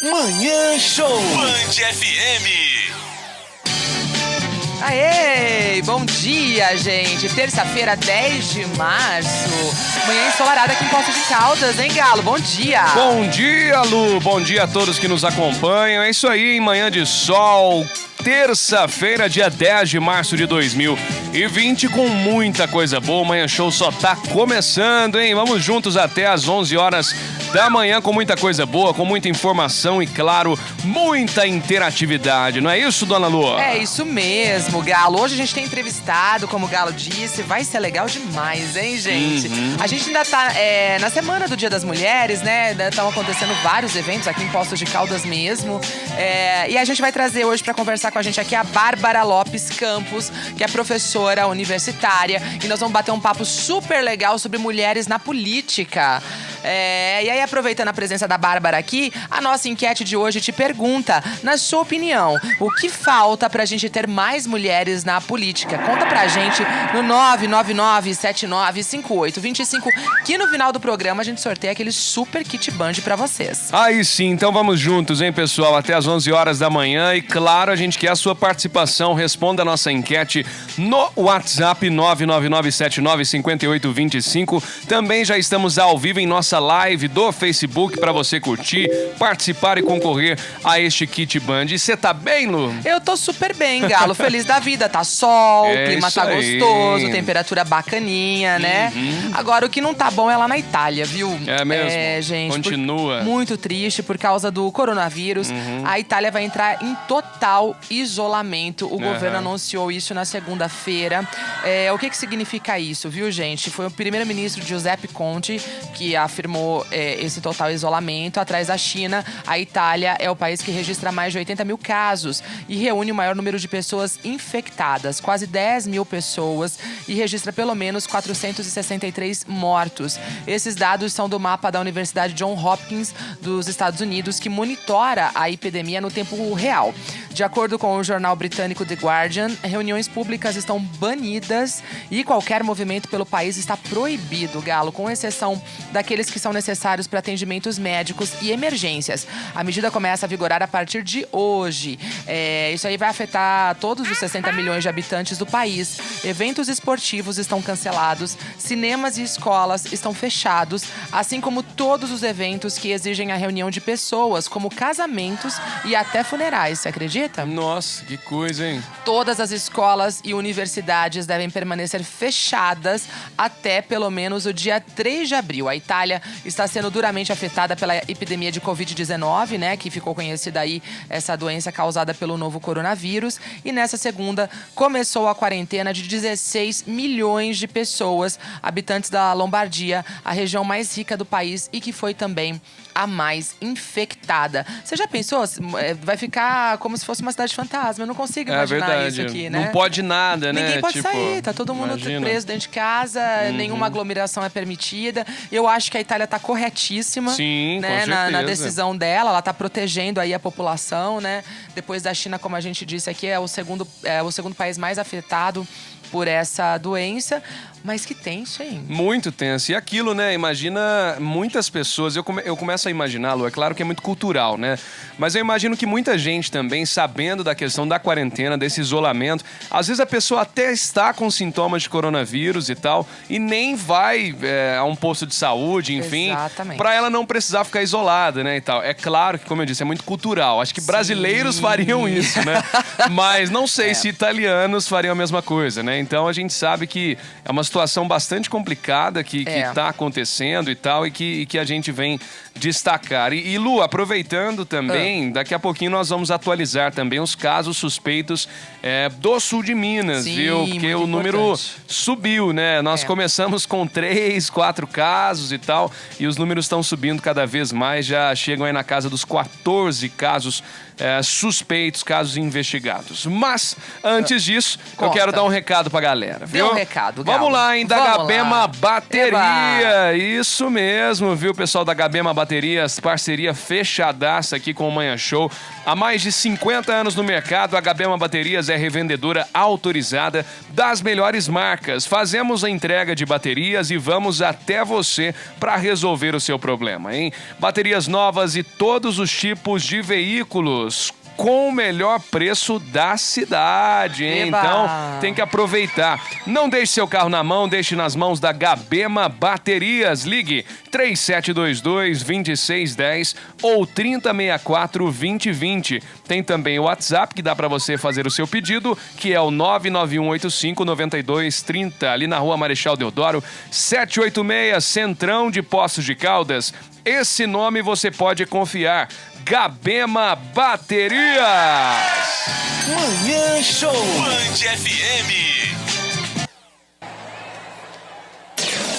Manhã Show. Band FM. Aê, bom dia, gente. Terça-feira, 10 de março. Manhã ensolarada aqui em Poços de Caldas, hein, Galo? Bom dia. Bom dia, Lu. Bom dia a todos que nos acompanham. É isso aí, em manhã de sol. Terça-feira, dia 10 de março de 2020, com muita coisa boa. O Manhã Show só tá começando, hein? Vamos juntos até às 11 horas da manhã com muita coisa boa, com muita informação e, claro, muita interatividade. Não é isso, dona Lu? É isso mesmo, Galo. Hoje a gente tem entrevistado, como o Galo disse, vai ser legal demais, hein, gente? A gente ainda tá na semana do Dia das Mulheres, né? Estão acontecendo vários eventos aqui em Poços de Caldas mesmo. E a gente vai trazer hoje para conversar com a gente aqui a Bárbara Lopes Campos, que é professora universitária. E nós vamos bater um papo super legal sobre mulheres na política. E aí, aproveitando a presença da Bárbara aqui, a nossa enquete de hoje te pergunta, na sua opinião, o que falta pra gente ter mais mulheres na política? Conta pra gente no 999-795825, que no final do programa a gente sorteia aquele super kit Band pra vocês. Aí sim, então vamos juntos, hein, pessoal? Até às 11 horas da manhã. E claro, a gente quer a sua participação. Responda a nossa enquete no WhatsApp 999-795825. Também já estamos ao vivo em nossa live do Facebook para você curtir, participar e concorrer a este kit Band. E você tá bem, Lu? Eu tô super bem, Galo. Feliz da vida. Tá sol, o clima tá gostoso, temperatura bacaninha, né? Agora, o que não tá bom é lá na Itália, viu? É mesmo? Gente. Continua. Muito triste por causa do coronavírus. A Itália vai entrar em total isolamento. O governo anunciou isso na segunda-feira. O que significa isso, viu, gente? Foi o primeiro-ministro Giuseppe Conte que afirmou esse total isolamento. Atrás da China, a Itália é o país que registra mais de 80 mil casos e reúne o maior número de pessoas infectadas, quase 10 mil pessoas, e registra pelo menos 463 mortos. Esses dados são do mapa da Universidade Johns Hopkins dos Estados Unidos, que monitora a epidemia no tempo real. De acordo com o jornal britânico The Guardian, reuniões públicas estão banidas e qualquer movimento pelo país está proibido, Galo, com exceção daqueles que são necessários para atendimentos médicos e emergências. A medida começa a vigorar a partir de hoje. Isso aí vai afetar todos os 60 milhões de habitantes do país. Eventos esportivos estão cancelados, cinemas e escolas estão fechados, assim como todos os eventos que exigem a reunião de pessoas, como casamentos e até funerais, você acredita? Nossa, que coisa, hein? Todas as escolas e universidades devem permanecer fechadas até pelo menos o dia 3 de abril. A Itália está sendo duramente afetada pela epidemia de Covid-19, né? Que ficou conhecida aí, essa doença causada pelo novo coronavírus. E nessa segunda, começou a quarentena de 16 milhões de pessoas, habitantes da Lombardia, a região mais rica do país e que foi também a mais infectada. Você já pensou? Vai ficar como se fosse uma cidade fantasma. Eu não consigo imaginar isso aqui, né? Não pode nada, né? Ninguém pode sair, tá todo mundo preso dentro de casa, nenhuma aglomeração é permitida. Eu acho que a Itália tá corretíssima, sim, né, com certeza, na decisão dela. Ela tá protegendo aí a população, né? Depois da China, como a gente disse aqui, é o segundo país mais afetado por essa doença. Mas que tenso, hein? Muito tenso. E aquilo, né? Imagina muitas pessoas. Eu começo a imaginar, Lu, é claro que é muito cultural, né? Mas eu imagino que muita gente também, sabendo da questão da quarentena, desse isolamento, às vezes a pessoa até está com sintomas de coronavírus e tal, e nem vai a um posto de saúde, enfim, para ela não precisar ficar isolada, né? E tal. É claro que, como eu disse, é muito cultural. Acho que brasileiros fariam isso, né? Mas não sei se italianos fariam a mesma coisa, né? Então a gente sabe que é uma situação bastante complicada que está acontecendo e tal, e que a gente vem destacar. E Lu, aproveitando também, daqui a pouquinho nós vamos atualizar também os casos suspeitos do sul de Minas, viu? Porque o número subiu, né? Nós começamos com 3, 4 casos e tal, e os números estão subindo cada vez mais, já chegam aí na casa dos 14 casos suspeitos, casos investigados. Mas, antes disso, eu quero dar um recado pra galera, viu? Dê um recado, Galo. Vamos lá, falar, hein, da Vamos Gabema lá. Bateria. Isso mesmo, viu, pessoal da Gabema Baterias? Parceria fechadaça aqui com o Manhã Show. Há mais de 50 anos no mercado, a Gabema Baterias é revendedora autorizada das melhores marcas. Fazemos a entrega de baterias e vamos até você para resolver o seu problema, hein? Baterias novas e todos os tipos de veículos com o melhor preço da cidade, hein? Eba! Então, tem que aproveitar. Não deixe seu carro na mão, deixe nas mãos da Gabema Baterias. Ligue 3722-2610 ou 3064-2020. Tem também o WhatsApp, que dá para você fazer o seu pedido, que é o 99185-9230, ali na Rua Marechal Deodoro, 786, Centrão de Poços de Caldas. Esse nome você pode confiar. Gabema Baterias. Manhã Show. Band FM.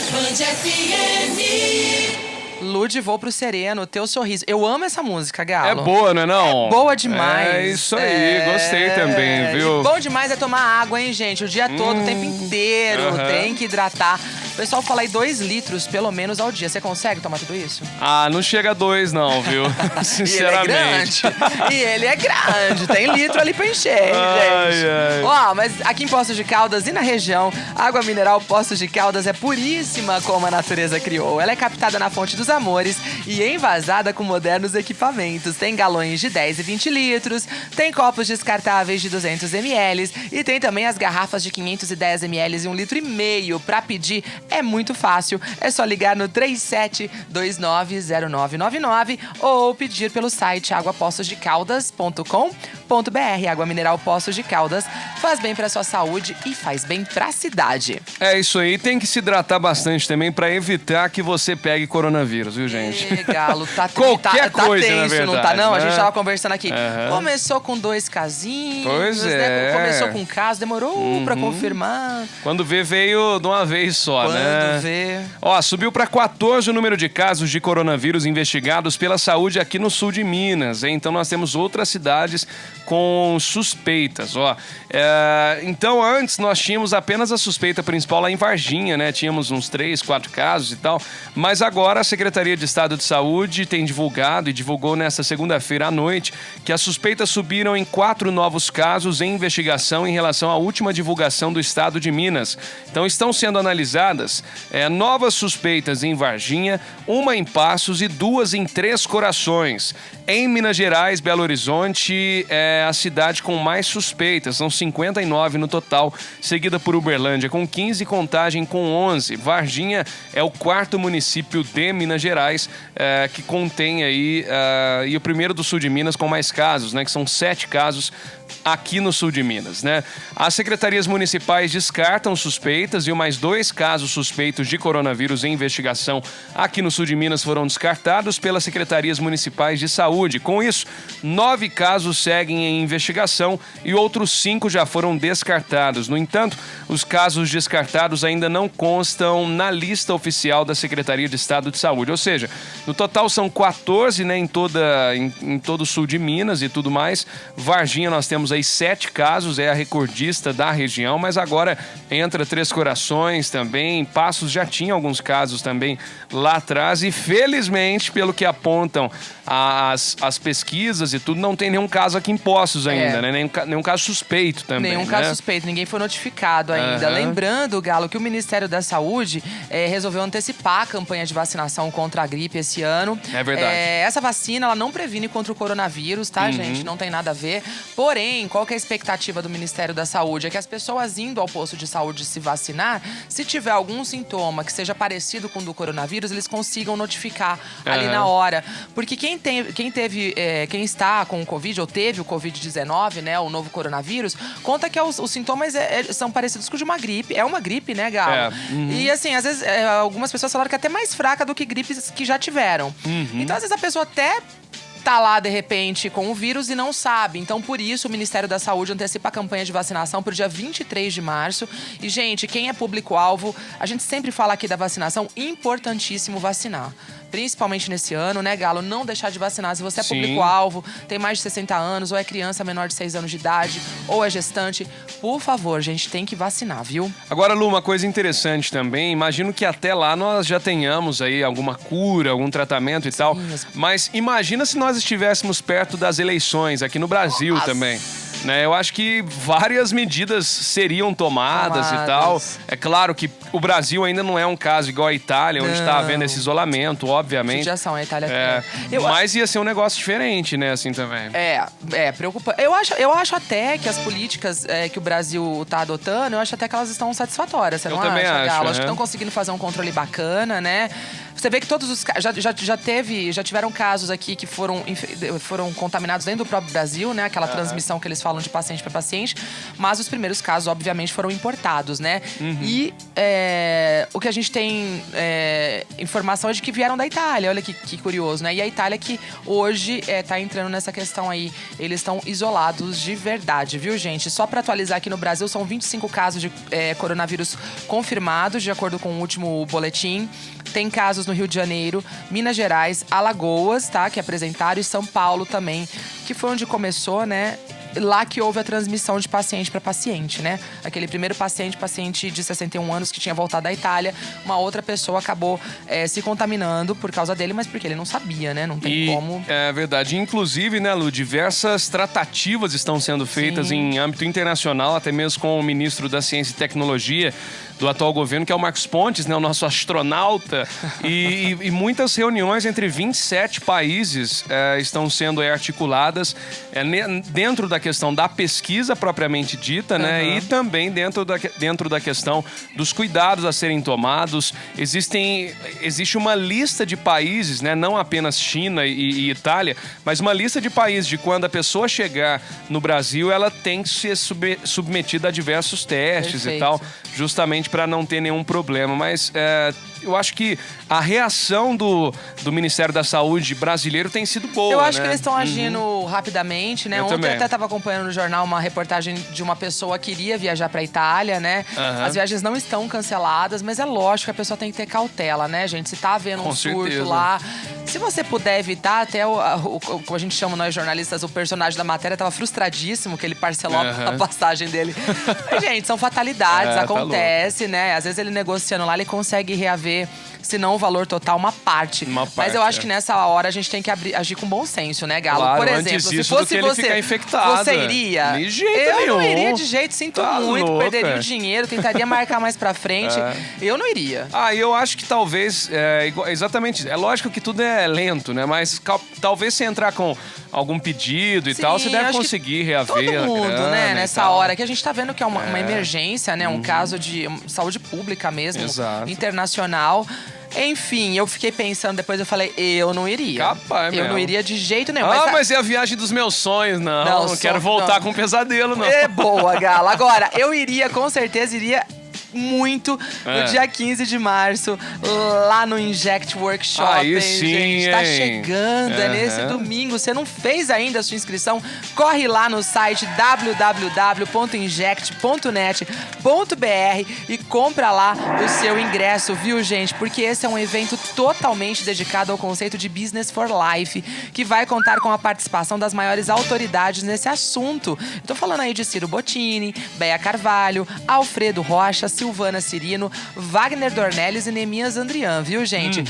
Band FM. Lude, vou pro sereno, teu sorriso. Eu amo essa música, Galo. É boa, não é não? Boa demais. É isso aí, gostei também, viu? E bom demais é tomar água, hein, gente? O dia todo, o tempo inteiro. Aham. Tem que hidratar. O pessoal fala aí 2 litros, pelo menos, ao dia. Você consegue tomar tudo isso? Ah, não chega a 2 não, viu? Sinceramente. E ele é grande. Tem litro ali pra encher, hein, Ai, gente? ai. Ó, mas aqui em Poços de Caldas e na região, a água mineral Poços de Caldas é puríssima como a natureza criou. Ela é captada na fonte dos amores e envasada com modernos equipamentos. Tem galões de 10 e 20 litros, tem copos descartáveis de 200 ml e tem também as garrafas de 510 ml e 1,5 litro. Pra pedir é muito fácil, é só ligar no 37290999 ou pedir pelo site aguapoçosdecaldas.com.br. Água mineral Poços de Caldas faz bem pra sua saúde e faz bem pra cidade. É isso aí, tem que se hidratar bastante também pra evitar que você pegue coronavírus, viu, gente? Galo, tá Qualquer tá coisa, tenso, na verdade, não tá não? A né? gente tava conversando aqui. Aham. Começou com 2 casinhos, Pois né? é. Começou com um caso, demorou pra confirmar. Quando vê, veio de uma vez só, Quando né? vê... Ó, subiu para 14 o número de casos de coronavírus investigados pela saúde aqui no sul de Minas, hein? Então nós temos outras cidades com suspeitas, ó. Então antes nós tínhamos apenas a suspeita principal lá em Varginha, né? Tínhamos uns 3, 4 casos e tal, mas agora a Secretaria de Estado de Saúde tem divulgado e divulgou nesta segunda-feira à noite que as suspeitas subiram em 4 novos casos em investigação em relação à última divulgação do Estado de Minas. Então estão sendo analisadas novas suspeitas em Varginha, 1 em Passos e 2 em Três Corações. Em Minas Gerais, Belo Horizonte é a cidade com mais suspeitas, são 59 no total, seguida por Uberlândia com 15 e Contagem com 11. Varginha é o 4º município de Minas Gerais que contém aí, e o primeiro do sul de Minas com mais casos, né, que são 7 casos aqui no sul de Minas, né? As secretarias municipais descartam suspeitas e mais 2 casos suspeitos de coronavírus em investigação aqui no sul de Minas foram descartados pelas secretarias municipais de saúde. Com isso, 9 casos seguem em investigação e outros 5 já foram descartados. No entanto, os casos descartados ainda não constam na lista oficial da Secretaria de Estado de Saúde. Ou seja, no total são 14, né, em todo o sul de Minas e tudo mais. Varginha nós temos aí 7 casos, é a recordista da região, mas agora entra Três Corações também. Passos já tinha alguns casos também lá atrás e felizmente, pelo que apontam as pesquisas e tudo, não tem nenhum caso aqui em Poços ainda, né? Nenhum caso suspeito também. Nenhum caso suspeito, ninguém foi notificado ainda. Lembrando, Galo, que o Ministério da Saúde resolveu antecipar a campanha de vacinação contra a gripe esse ano. É verdade. Essa vacina, ela não previne contra o coronavírus, tá, gente? Não tem nada a ver. Porém, qual que é a expectativa do Ministério da Saúde? É que as pessoas indo ao posto de saúde se vacinar, se tiver algum sintoma que seja parecido com o do coronavírus, eles consigam notificar ali na hora. Porque quem está com o Covid ou teve o Covid-19, né, o novo coronavírus, conta que os sintomas são parecidos com o de uma gripe. É uma gripe, né, Galo? E assim, às vezes, algumas pessoas falaram que é até mais fraca do que gripes que já tiveram. Então, às vezes, a pessoa até tá lá, de repente, com o vírus e não sabe. Então, por isso, o Ministério da Saúde antecipa a campanha de vacinação para o dia 23 de março. E, gente, quem é público-alvo, a gente sempre fala aqui da vacinação, importantíssimo vacinar. principalmente nesse ano, né, Galo? Não deixar de vacinar. Se você é Sim. público-alvo, tem mais de 60 anos, ou é criança menor de 6 anos de idade, ou é gestante, por favor, gente, tem que vacinar, viu? Agora, Lu, uma coisa interessante também, imagino que até lá nós já tenhamos aí alguma cura, algum tratamento e tal, mas imagina se nós estivéssemos perto das eleições aqui no Brasil também. Né, eu acho que várias medidas seriam tomadas e tal. É claro que o Brasil ainda não é um caso igual a Itália, onde está havendo esse isolamento, obviamente. Judiação, a Itália mas ia ser um negócio diferente, né, assim também. Preocupante. Eu acho até que as políticas que o Brasil tá adotando, eu acho até que elas estão satisfatórias. Você não acha, também acho, Galo? Acho que estão conseguindo fazer um controle bacana, né? Você vê que todos os já tiveram casos aqui que foram contaminados dentro do próprio Brasil, né? Aquela transmissão que eles falam de paciente para paciente. Mas os primeiros casos, obviamente, foram importados, né? E o que a gente tem informação é de que vieram da Itália. Olha que curioso, né? E a Itália que hoje tá entrando nessa questão aí. Eles estão isolados de verdade, viu, gente? Só para atualizar aqui no Brasil, são 25 casos de coronavírus confirmados, de acordo com o último boletim. Tem casos no Rio de Janeiro, Minas Gerais, Alagoas, tá? Que apresentaram, e São Paulo também, que foi onde começou, né? Lá que houve a transmissão de paciente para paciente, né? Aquele primeiro paciente de 61 anos que tinha voltado da Itália, uma outra pessoa acabou se contaminando por causa dele, mas porque ele não sabia, né? Não tem como. É verdade. Inclusive, né, Lu, diversas tratativas estão sendo feitas em âmbito internacional, até mesmo com o ministro da Ciência e Tecnologia do atual governo, que é o Marcos Pontes, né, o nosso astronauta, e muitas reuniões entre 27 países estão sendo articuladas dentro da questão da pesquisa propriamente dita, né, e também dentro da questão dos cuidados a serem tomados. Existe uma lista de países, né, não apenas China e Itália, mas uma lista de países de quando a pessoa chegar no Brasil, ela tem que ser submetida a diversos testes e tal, justamente para não ter nenhum problema. Mas eu acho que a reação do Ministério da Saúde brasileiro tem sido boa. Eu acho né? que eles estão agindo rapidamente, né? Eu Ontem também. eu até estava acompanhando no jornal uma reportagem de uma pessoa que iria viajar para Itália, né? As viagens não estão canceladas, mas é lógico que a pessoa tem que ter cautela, né, gente? Se tá havendo um surto lá, se você puder evitar, até como a gente chama nós jornalistas, o personagem da matéria estava frustradíssimo que ele parcelou a passagem dele. Mas, gente, são fatalidades, acontece, né? Às vezes ele negociando lá, ele consegue reaver, se não o valor total, uma parte. Mas eu acho que nessa hora a gente tem que agir com bom senso, né, Galo? Claro, por antes exemplo, se disso do fosse que ele você, ficar infectado. você iria? De jeito eu nenhum. não iria de jeito, sinto Tá muito, louco, perderia o dinheiro, tentaria marcar mais pra frente. Eu não iria. Eu acho que talvez, exatamente isso. É lógico que tudo é lento, né? Mas talvez se entrar com algum pedido e tal, você deve conseguir reaver todo mundo, a grana, né? e Nessa tal. hora que a gente tá vendo que é uma emergência, né? Um caso de saúde pública mesmo, internacional. Enfim, eu fiquei pensando, depois eu falei, eu não iria. Capaz, eu mesmo. não iria de jeito nenhum. Mas é a viagem dos meus sonhos, não quero voltar com pesadelo, não. É boa, Gala. Agora, eu iria, com certeza, iria muito no dia 15 de março, lá no Inject Workshop. Aí sim, gente. Tá chegando, é nesse domingo. Você não fez ainda a sua inscrição? Corre lá no site www.inject.net.br e compra lá o seu ingresso, viu, gente? Porque esse é um evento totalmente dedicado ao conceito de Business for Life, que vai contar com a participação das maiores autoridades nesse assunto. Eu tô falando aí de Ciro Bottini, Bea Carvalho, Alfredo Rocha, Silvana Cirino, Wagner Dornelles e Neemias Andrian, viu, gente?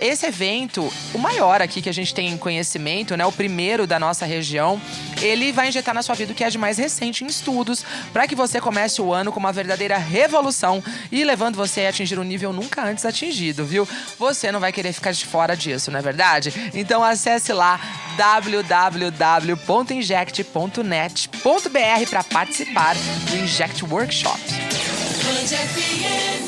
Esse evento, o maior aqui que a gente tem conhecimento, né? O primeiro da nossa região, ele vai injetar na sua vida o que é de mais recente em estudos, para que você comece o ano com uma verdadeira revolução e levando você a atingir um nível nunca antes atingido, viu? Você não vai querer ficar de fora disso, não é verdade? Então acesse lá www.inject.net.br para participar do Inject Workshop. Band FM.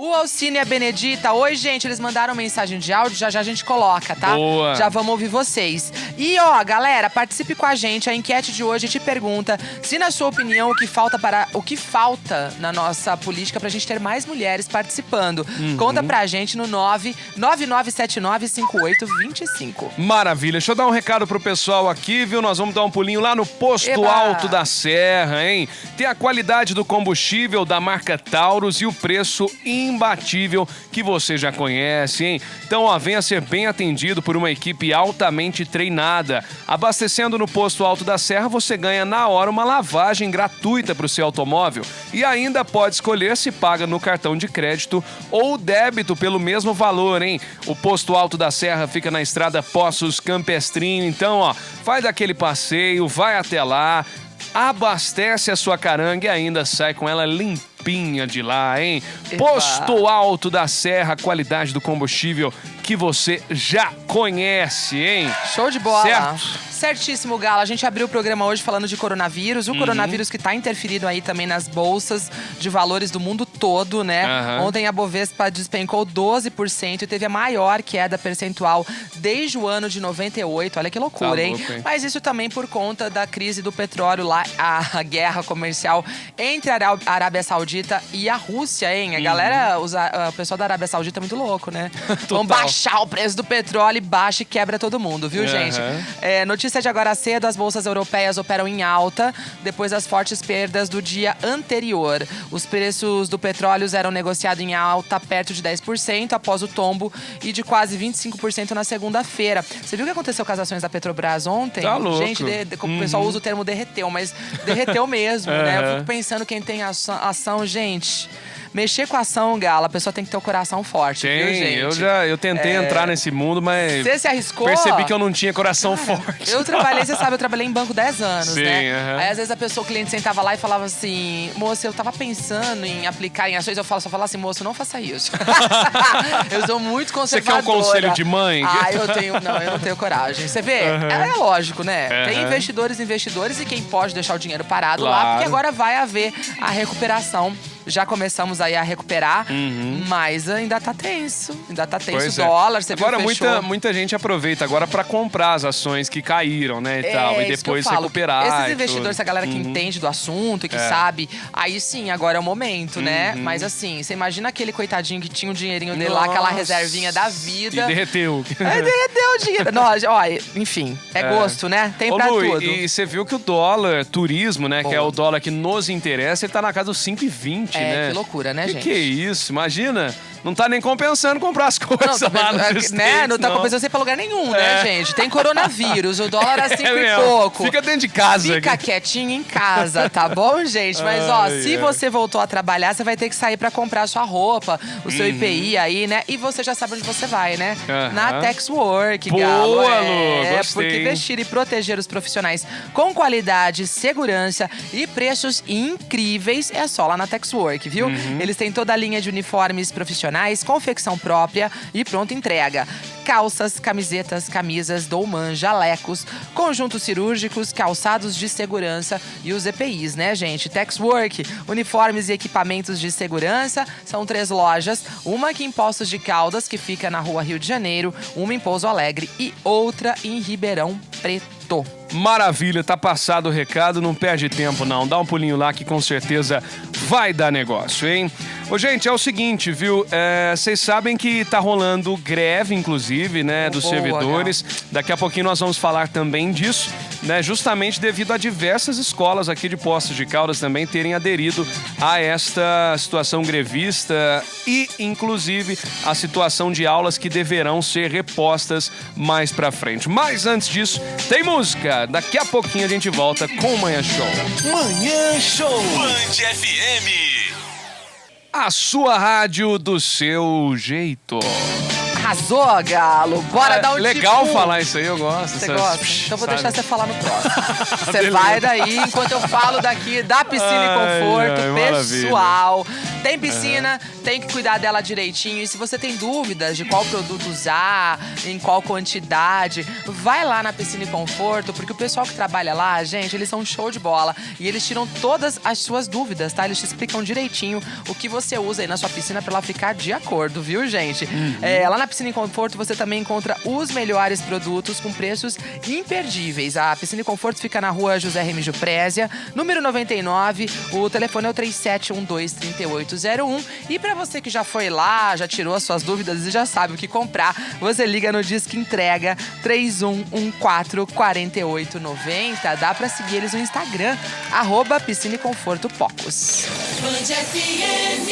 O Alcine e a Benedita, oi, gente, eles mandaram mensagem de áudio, já a gente coloca, tá? Boa. Já vamos ouvir vocês. E, ó, galera, participe com a gente. A enquete de hoje te pergunta se, na sua opinião, o que falta na nossa política pra gente ter mais mulheres participando. Conta pra gente no 999795825. Maravilha. Deixa eu dar um recado pro pessoal aqui, viu? Nós vamos dar um pulinho lá no Posto Eba! Alto da Serra, hein? Tem a qualidade do combustível da marca Taurus e o preço imbatível que você já conhece, hein? Então, ó, venha ser bem atendido por uma equipe altamente treinada. Abastecendo no Posto Alto da Serra, você ganha na hora uma lavagem gratuita para o seu automóvel e ainda pode escolher se paga no cartão de crédito ou débito pelo mesmo valor, hein? O Posto Alto da Serra fica na estrada Poços Campestrinho, então, ó, faz aquele passeio, vai até lá, abastece a sua caranga e ainda sai com ela limpinha de lá, hein? Epa. Posto Alto da Serra, qualidade do combustível que você já conhece, hein? Show de bola. Certo. Certíssimo, Galo. A gente abriu o programa hoje falando de coronavírus. O coronavírus que tá interferindo aí também nas bolsas de valores do mundo todo, né? Ontem a Bovespa despencou 12% e teve a maior queda percentual desde o ano de 98. Olha que loucura, Tá hein? louco, hein? Mas isso também por conta da crise do petróleo lá, a guerra comercial entre a Arábia Saudita e a Rússia, hein? A galera, o pessoal da Arábia Saudita é muito louco, né? Vão baixar o preço do petróleo e baixa e quebra todo mundo, viu, gente? Notícia de agora cedo, as bolsas europeias operam em alta depois das fortes perdas do dia anterior. Os preços do petróleo eram negociados em alta perto de 10% após o tombo e de quase 25% na segunda-feira. Você viu o que aconteceu com as ações da Petrobras ontem? Tá louco. Gente, o pessoal usa o termo derreteu, mas derreteu mesmo, né? Eu fico pensando quem tem ação, gente... Mexer com a ação, Gala, a pessoa tem que ter o coração forte, viu, gente? Eu tentei entrar nesse mundo, mas Você se arriscou? percebi que eu não tinha coração forte. Eu trabalhei em banco 10 anos, Sim, né? Aí, às vezes, o cliente sentava lá e falava assim, moça, eu tava pensando em aplicar em ações. Eu só falava assim, moço, não faça isso. Eu sou muito Você conservadora. quer um conselho de mãe? Eu não tenho coragem. Você vê? É lógico, né? Tem investidores e quem pode deixar o dinheiro parado lá, Claro. porque agora vai haver a recuperação. Já começamos aí a recuperar, mas ainda tá tenso. Pois O é. dólar, você agora viu, fechou. muita gente aproveita agora pra comprar as ações que caíram, né, e tal, e isso que eu depois falo. recuperar. Esses e investidores, tudo. essa galera que entende do assunto e que sabe, aí sim, agora é o momento, né? Mas assim, você imagina aquele coitadinho que tinha um dinheirinho dele lá, aquela reservinha da vida. E derreteu. Derreteu o dinheiro. Nós, ó, enfim, é gosto, né? Tem Ô, pra Lu, tudo. e você viu que o dólar, turismo, né, que é o dólar que nos interessa, ele tá na casa dos 5,20, né? Que loucura, né, gente? Que é isso? Imagina, não tá nem compensando comprar as coisas Não, lá nos né? States, Não tá não. compensando você ir pra lugar nenhum, né, gente? Tem coronavírus, o dólar é 5 e mesmo. pouco. Fica dentro de casa. Fica aqui. quietinho em casa, tá bom, gente? Mas, ó, Ai, se ai. você voltou a trabalhar, você vai ter que sair pra comprar a sua roupa, o seu IPI aí, né? E você já sabe onde você vai, né? Na Texwork, Boa, Galo. Lu, gostei. Porque vestir e proteger os profissionais com qualidade, segurança e preços incríveis é só lá na Texwork, viu? Eles têm toda a linha de uniformes profissionais, confecção própria e pronta entrega. Calças, camisetas, camisas, dolman, jalecos, conjuntos cirúrgicos, calçados de segurança e os EPIs, né, gente? Texwork, uniformes e equipamentos de segurança. São 3 lojas, uma aqui em Poços de Caldas, que fica na rua Rio de Janeiro, uma em Pouso Alegre e outra em Ribeirão Preto. Maravilha, tá passado o recado, não perde tempo não. Dá um pulinho lá que com certeza vai dar negócio, hein? Ô, gente, é o seguinte, viu? Vocês sabem que tá rolando greve, inclusive, né, dos Boa, servidores. Daqui a pouquinho nós vamos falar também disso, né? Justamente devido a diversas escolas aqui de Poços de Caldas também terem aderido a esta situação grevista e, inclusive, a situação de aulas que deverão ser repostas mais pra frente. Mas antes disso, tem música. Daqui a pouquinho a gente volta com o Manhã Show. Manhã Show. Band FM. A sua rádio do seu jeito. Arrasou, Galo! Bora dar um legal tipo. falar isso aí, eu gosto. Você essas- gosta? Então vou sabe? deixar você falar no próximo. Você Beleza. vai daí, enquanto eu falo daqui da piscina e Ai, conforto ai, maravilha. pessoal. Tem piscina, tem que cuidar dela direitinho. E se você tem dúvidas de qual produto usar, em qual quantidade, vai lá na Piscina e Conforto, porque o pessoal que trabalha lá, gente, eles são show de bola. E eles tiram todas as suas dúvidas, tá? Eles te explicam direitinho o que você usa aí na sua piscina pra ela ficar de acordo, viu, gente? Lá na Piscina e Conforto você também encontra os melhores produtos com preços imperdíveis. A Piscina e Conforto fica na rua José Remígio Prézia, número 99. O telefone é o 3712-3801. E pra você que já foi lá, já tirou as suas dúvidas e já sabe o que comprar, você liga no Disque Entrega 3114-4890. Dá pra seguir eles no Instagram, @Piscina e Conforto Pocos. Band FM.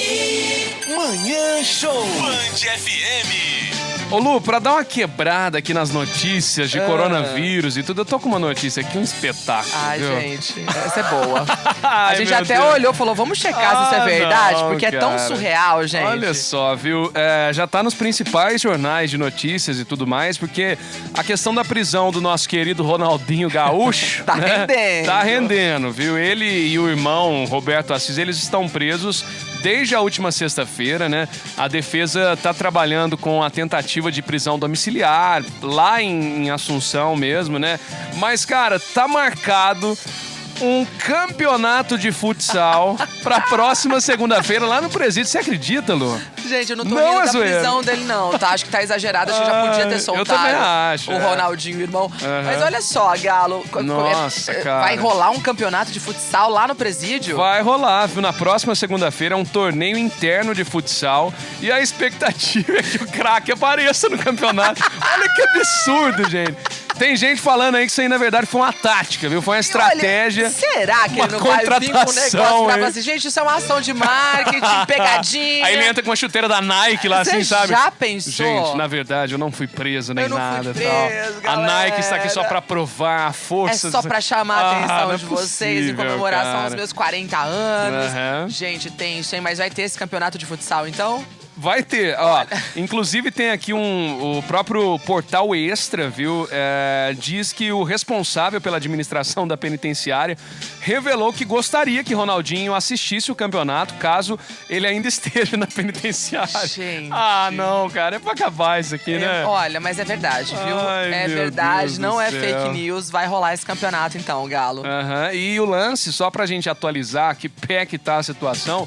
Manhã Show. Band FM. Ô Lu, pra dar uma quebrada aqui nas notícias de coronavírus e tudo, eu tô com uma notícia aqui, um espetáculo. Ai, viu? gente, essa é boa. Ai, A gente meu até Deus. olhou e falou, vamos checar se isso é verdade, não, porque é tão cara. surreal, gente. Olha só, viu? Já tá nos principais jornais de notícias e tudo mais, porque a questão da prisão do nosso querido Ronaldinho Gaúcho... Tá rendendo. Tá rendendo, viu? Ele e o irmão Roberto Assis, eles estão presos desde a última sexta-feira, né? A defesa tá trabalhando com a tentativa de prisão domiciliar, lá em Assunção mesmo, né? Mas, cara, tá marcado um campeonato de futsal pra próxima segunda-feira lá no Presídio. Você acredita, Lu? Gente, eu não tô Não rindo é da zoeira. prisão dele, não, tá? Acho que tá exagerado, acho que já podia ter soltado também acho, o Ronaldinho, irmão. Aham. Mas olha só, Galo. Nossa, cara. Vai rolar um campeonato de futsal lá no Presídio? Vai rolar, viu? Na próxima segunda-feira é um torneio interno de futsal e a expectativa é que o craque apareça no campeonato. Olha que absurdo, gente. Tem gente falando aí que isso aí, na verdade, foi uma tática, viu? Foi uma estratégia. Olha, será que uma ele não vai vir com um negócio contratação, pra hein? falar assim, gente, isso é uma ação de marketing, pegadinha. Aí ele entra com uma chuteira da Nike lá, assim, Você sabe? já pensou? Gente, na verdade, eu não fui preso nem Eu não fui nada. preso, tal. A Nike está aqui só galera. pra provar a É força. só pra chamar a atenção não é de vocês em possível, comemoração aos cara. meus 40 anos. Aham. Gente, tem isso, hein? Mas vai ter esse campeonato de futsal, então? Vai ter, ó. Inclusive tem aqui o próprio portal Extra, viu? Diz que o responsável pela administração da penitenciária revelou que gostaria que Ronaldinho assistisse o campeonato caso ele ainda esteja na penitenciária. Gente. Ah, não, cara, é pra acabar isso aqui, né? Olha, mas é verdade, viu? Ai, É meu verdade, Deus não do é céu. fake news. Vai rolar esse campeonato então, Galo. Aham. E o lance, só pra gente atualizar que pé que tá a situação,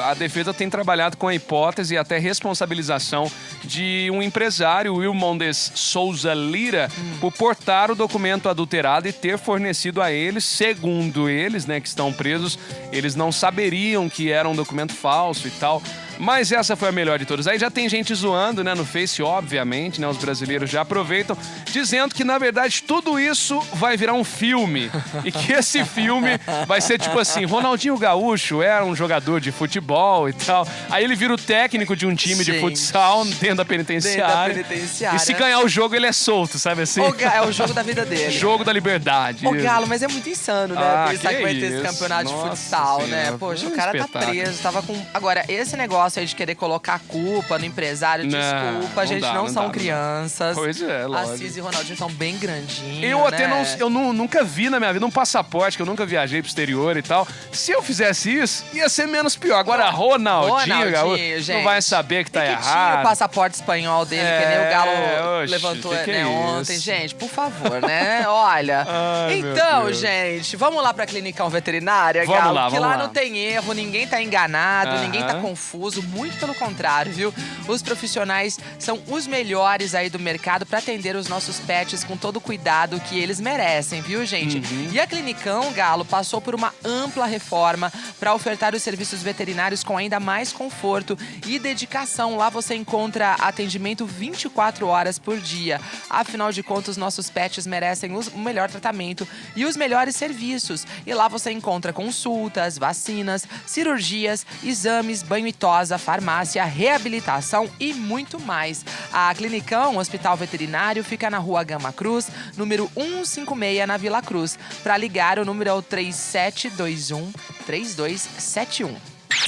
a defesa tem trabalhado com a hipótese e até responsabilização de um empresário, Wilmondes Souza Lira, por portar o documento adulterado e ter fornecido a eles, segundo eles, né, que estão presos, eles não saberiam que era um documento falso e tal. Mas essa foi a melhor de todas. Aí já tem gente zoando, né, no Face, obviamente, né, os brasileiros já aproveitam, dizendo que, na verdade, tudo isso vai virar um filme. E que esse filme vai ser tipo assim, Ronaldinho Gaúcho era um jogador de futebol e tal. Aí ele vira o técnico de um time de Gente. futsal dentro da penitenciária. Dentro da penitenciária. E se ganhar o jogo, ele é solto, sabe assim? É o jogo da vida dele. Jogo da liberdade. Ô, Galo, mas é muito insano, né? Ah, Pensar que que vai ter esse isso. campeonato de Nossa futsal, né? Senhora, Poxa, um o cara tá espetáculo. preso, tava com... Agora, esse negócio aí de querer colocar a culpa no empresário, Não, desculpa, a não gente dá, não não são dá, crianças. Pois é, lógico. Assis e Ronaldinho estão bem grandinhos, Eu até né? nunca vi na minha vida um passaporte, que eu nunca viajei pro exterior e tal. Se eu fizesse isso, ia ser menos pior. Agora, Ronaldinho, Gaúcho, gente. não vai saber que tá E que errado. tinha o passaporte espanhol dele, que nem o Galo oxe, levantou que né, é ontem. isso? Gente, por favor, né? Olha. Ai, meu Então, Deus. gente, vamos lá pra Clinicão Veterinária, Vamos Galo? lá, que vamos lá lá. não tem erro, ninguém tá enganado, Aham. ninguém tá confuso. Muito pelo contrário, viu? Os profissionais são os melhores aí do mercado pra atender os nossos pets com todo o cuidado que eles merecem, viu, gente? Uhum. E a Clinicão, Galo, passou por uma ampla reforma pra ofertar os serviços veterinários com ainda mais conforto e dedicação. Lá você encontra atendimento 24 horas por dia. Afinal de contas, nossos pets merecem o melhor tratamento e os melhores serviços. E lá você encontra consultas, vacinas, cirurgias, exames, banho e tosa, farmácia, reabilitação e muito mais. A Clinicão Hospital Veterinário fica na Rua Gama Cruz, número 156, na Vila Cruz. Para ligar, o número é o 3721-3271.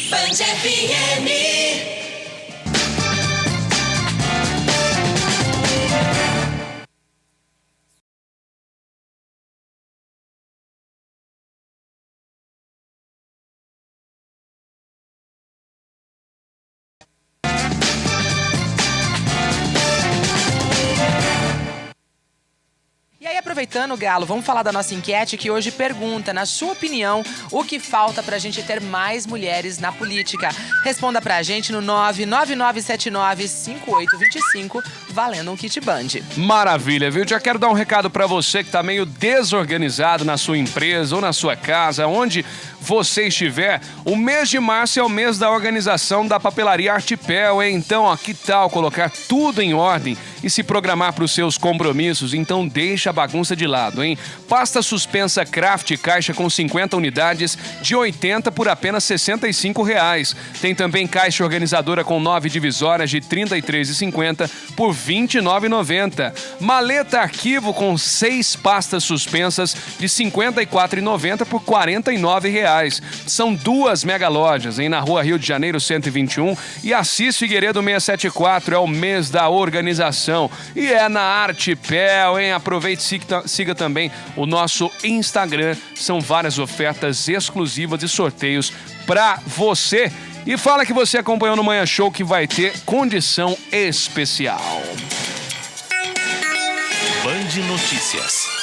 Band FM. aproveitando, Galo, vamos falar da nossa enquete que hoje pergunta, na sua opinião, o que falta pra gente ter mais mulheres na política? Responda pra gente no 999795825, valendo um kit Band. Maravilha, viu? Já quero dar um recado pra você que tá meio desorganizado na sua empresa ou na sua casa, onde você estiver. O mês de março é o mês da organização da papelaria Artipel, hein? Então, ó, que tal colocar tudo em ordem e se programar para os seus compromissos? Então, deixa a bagunça de lado, hein? Pasta suspensa Craft caixa com 50 unidades de 80 por apenas R$ 65,00. Tem também caixa organizadora com 9 divisórias de R$ 33,50 por R$ 29,90. Maleta arquivo com 6 pastas suspensas de R$ 54,90 por R$ 49,00. São 2 mega lojas, hein? Na Rua Rio de Janeiro 121 e Assis Figueiredo 674. É o mês da organização e é na Artipel, hein? Aproveite e siga também o nosso Instagram. São várias ofertas exclusivas e sorteios pra você. E fala que você acompanhou no Manhã Show que vai ter condição especial. Band Notícias.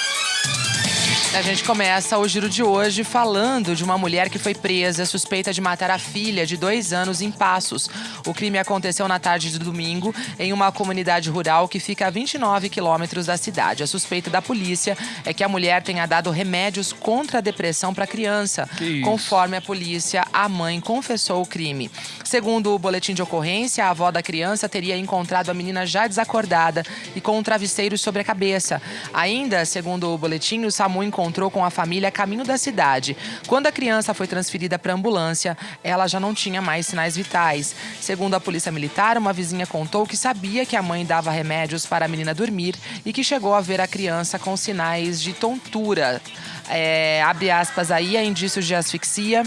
A gente começa o giro de hoje falando de uma mulher que foi presa suspeita de matar a filha de 2 anos em Passos. O crime aconteceu na tarde de domingo em uma comunidade rural que fica a 29 quilômetros da cidade. A suspeita da polícia é que a mulher tenha dado remédios contra a depressão para a criança. Conforme a polícia, a mãe confessou o crime. Segundo o boletim de ocorrência, a avó da criança teria encontrado a menina já desacordada e com um travesseiro sobre a cabeça. Ainda, segundo o boletim, o SAMU encontrou com a família a caminho da cidade. Quando a criança foi transferida para a ambulância, ela já não tinha mais sinais vitais. Segundo a polícia militar, uma vizinha contou que sabia que a mãe dava remédios para a menina dormir e que chegou a ver a criança com sinais de tontura. Abre aspas aí, há indícios de asfixia.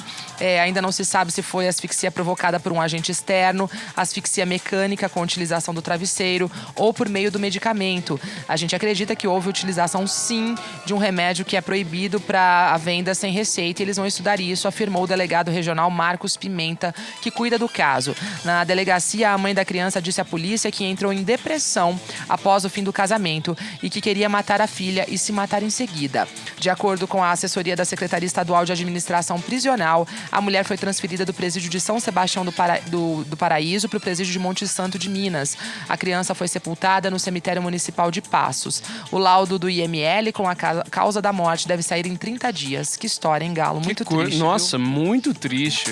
Ainda não se sabe se foi asfixia provocada por um agente externo, asfixia mecânica com utilização do travesseiro ou por meio do medicamento. A gente acredita que houve utilização, sim, de um remédio que é proibido para a venda sem receita. Eles vão estudar isso, afirmou o delegado regional Marcos Pimenta, que cuida do caso. Na delegacia, a mãe da criança disse à polícia que entrou em depressão após o fim do casamento e que queria matar a filha e se matar em seguida. De acordo com a assessoria da Secretaria Estadual de Administração Prisional, a mulher foi transferida do presídio de São Sebastião do Paraíso para o presídio de Monte Santo de Minas. A criança foi sepultada no cemitério municipal de Passos. O laudo do IML com a causa da morte deve sair em 30 dias. Que história, hein, Galo? Muito triste. Nossa, viu? muito triste.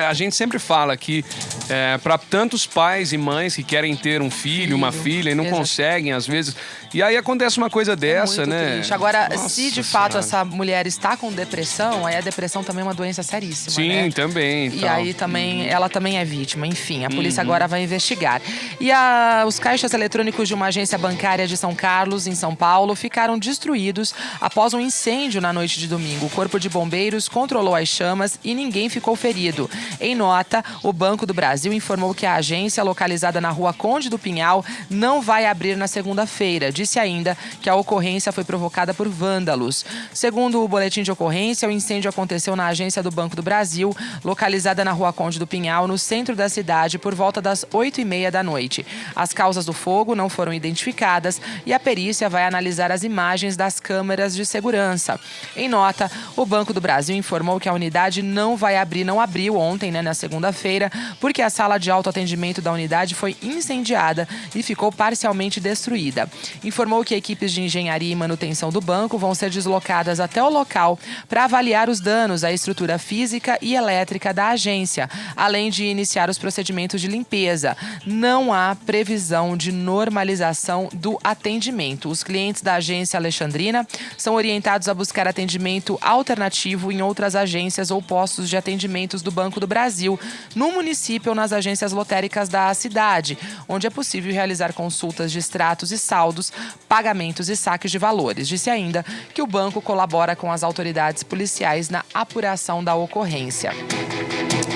A gente sempre fala que para tantos pais e mães que querem ter um filho, uma filha e não conseguem, às vezes. E aí acontece uma coisa dessa, muito né? Triste. Agora, Nossa se de fato Senhora. Essa mulher está com depressão, aí a depressão também é uma doença seríssima, Sim, né? também. E tal. aí também, ela também é vítima. Enfim, a polícia agora vai investigar. E os caixas eletrônicos de uma agência bancária de São Carlos, em São Paulo, ficaram destruídos após um incêndio na noite de domingo. O Corpo de Bombeiros controlou as chamas e ninguém ficou ferido. Em nota, o Banco do Brasil informou que a agência, localizada na Rua Conde do Pinhal, não vai abrir na segunda-feira. Disse ainda que a ocorrência foi provocada por vândalos. Segundo o boletim de ocorrência, o incêndio aconteceu na agência do Banco do Brasil, localizada na Rua Conde do Pinhal, no centro da cidade, por volta das 8h30 da noite. As causas do fogo não foram identificadas e a perícia vai analisar as imagens das câmeras de segurança. Em nota, o Banco do Brasil informou que a unidade não abriu ontem, na segunda-feira, porque a sala de autoatendimento da unidade foi incendiada e ficou parcialmente destruída. Informou que equipes de engenharia e manutenção do banco vão ser deslocadas até o local para avaliar os danos à estrutura física e elétrica da agência, além de iniciar os procedimentos de limpeza. Não há previsão de normalização do atendimento. Os clientes da agência Alexandrina são orientados a buscar atendimento alternativo em outras agências ou postos de atendimentos do Banco do Brasil, no município ou nas agências lotéricas da cidade, onde é possível realizar consultas de extratos e saldos, pagamentos e saques de valores. Disse ainda que o banco colabora com as autoridades policiais na apuração da ocorrência.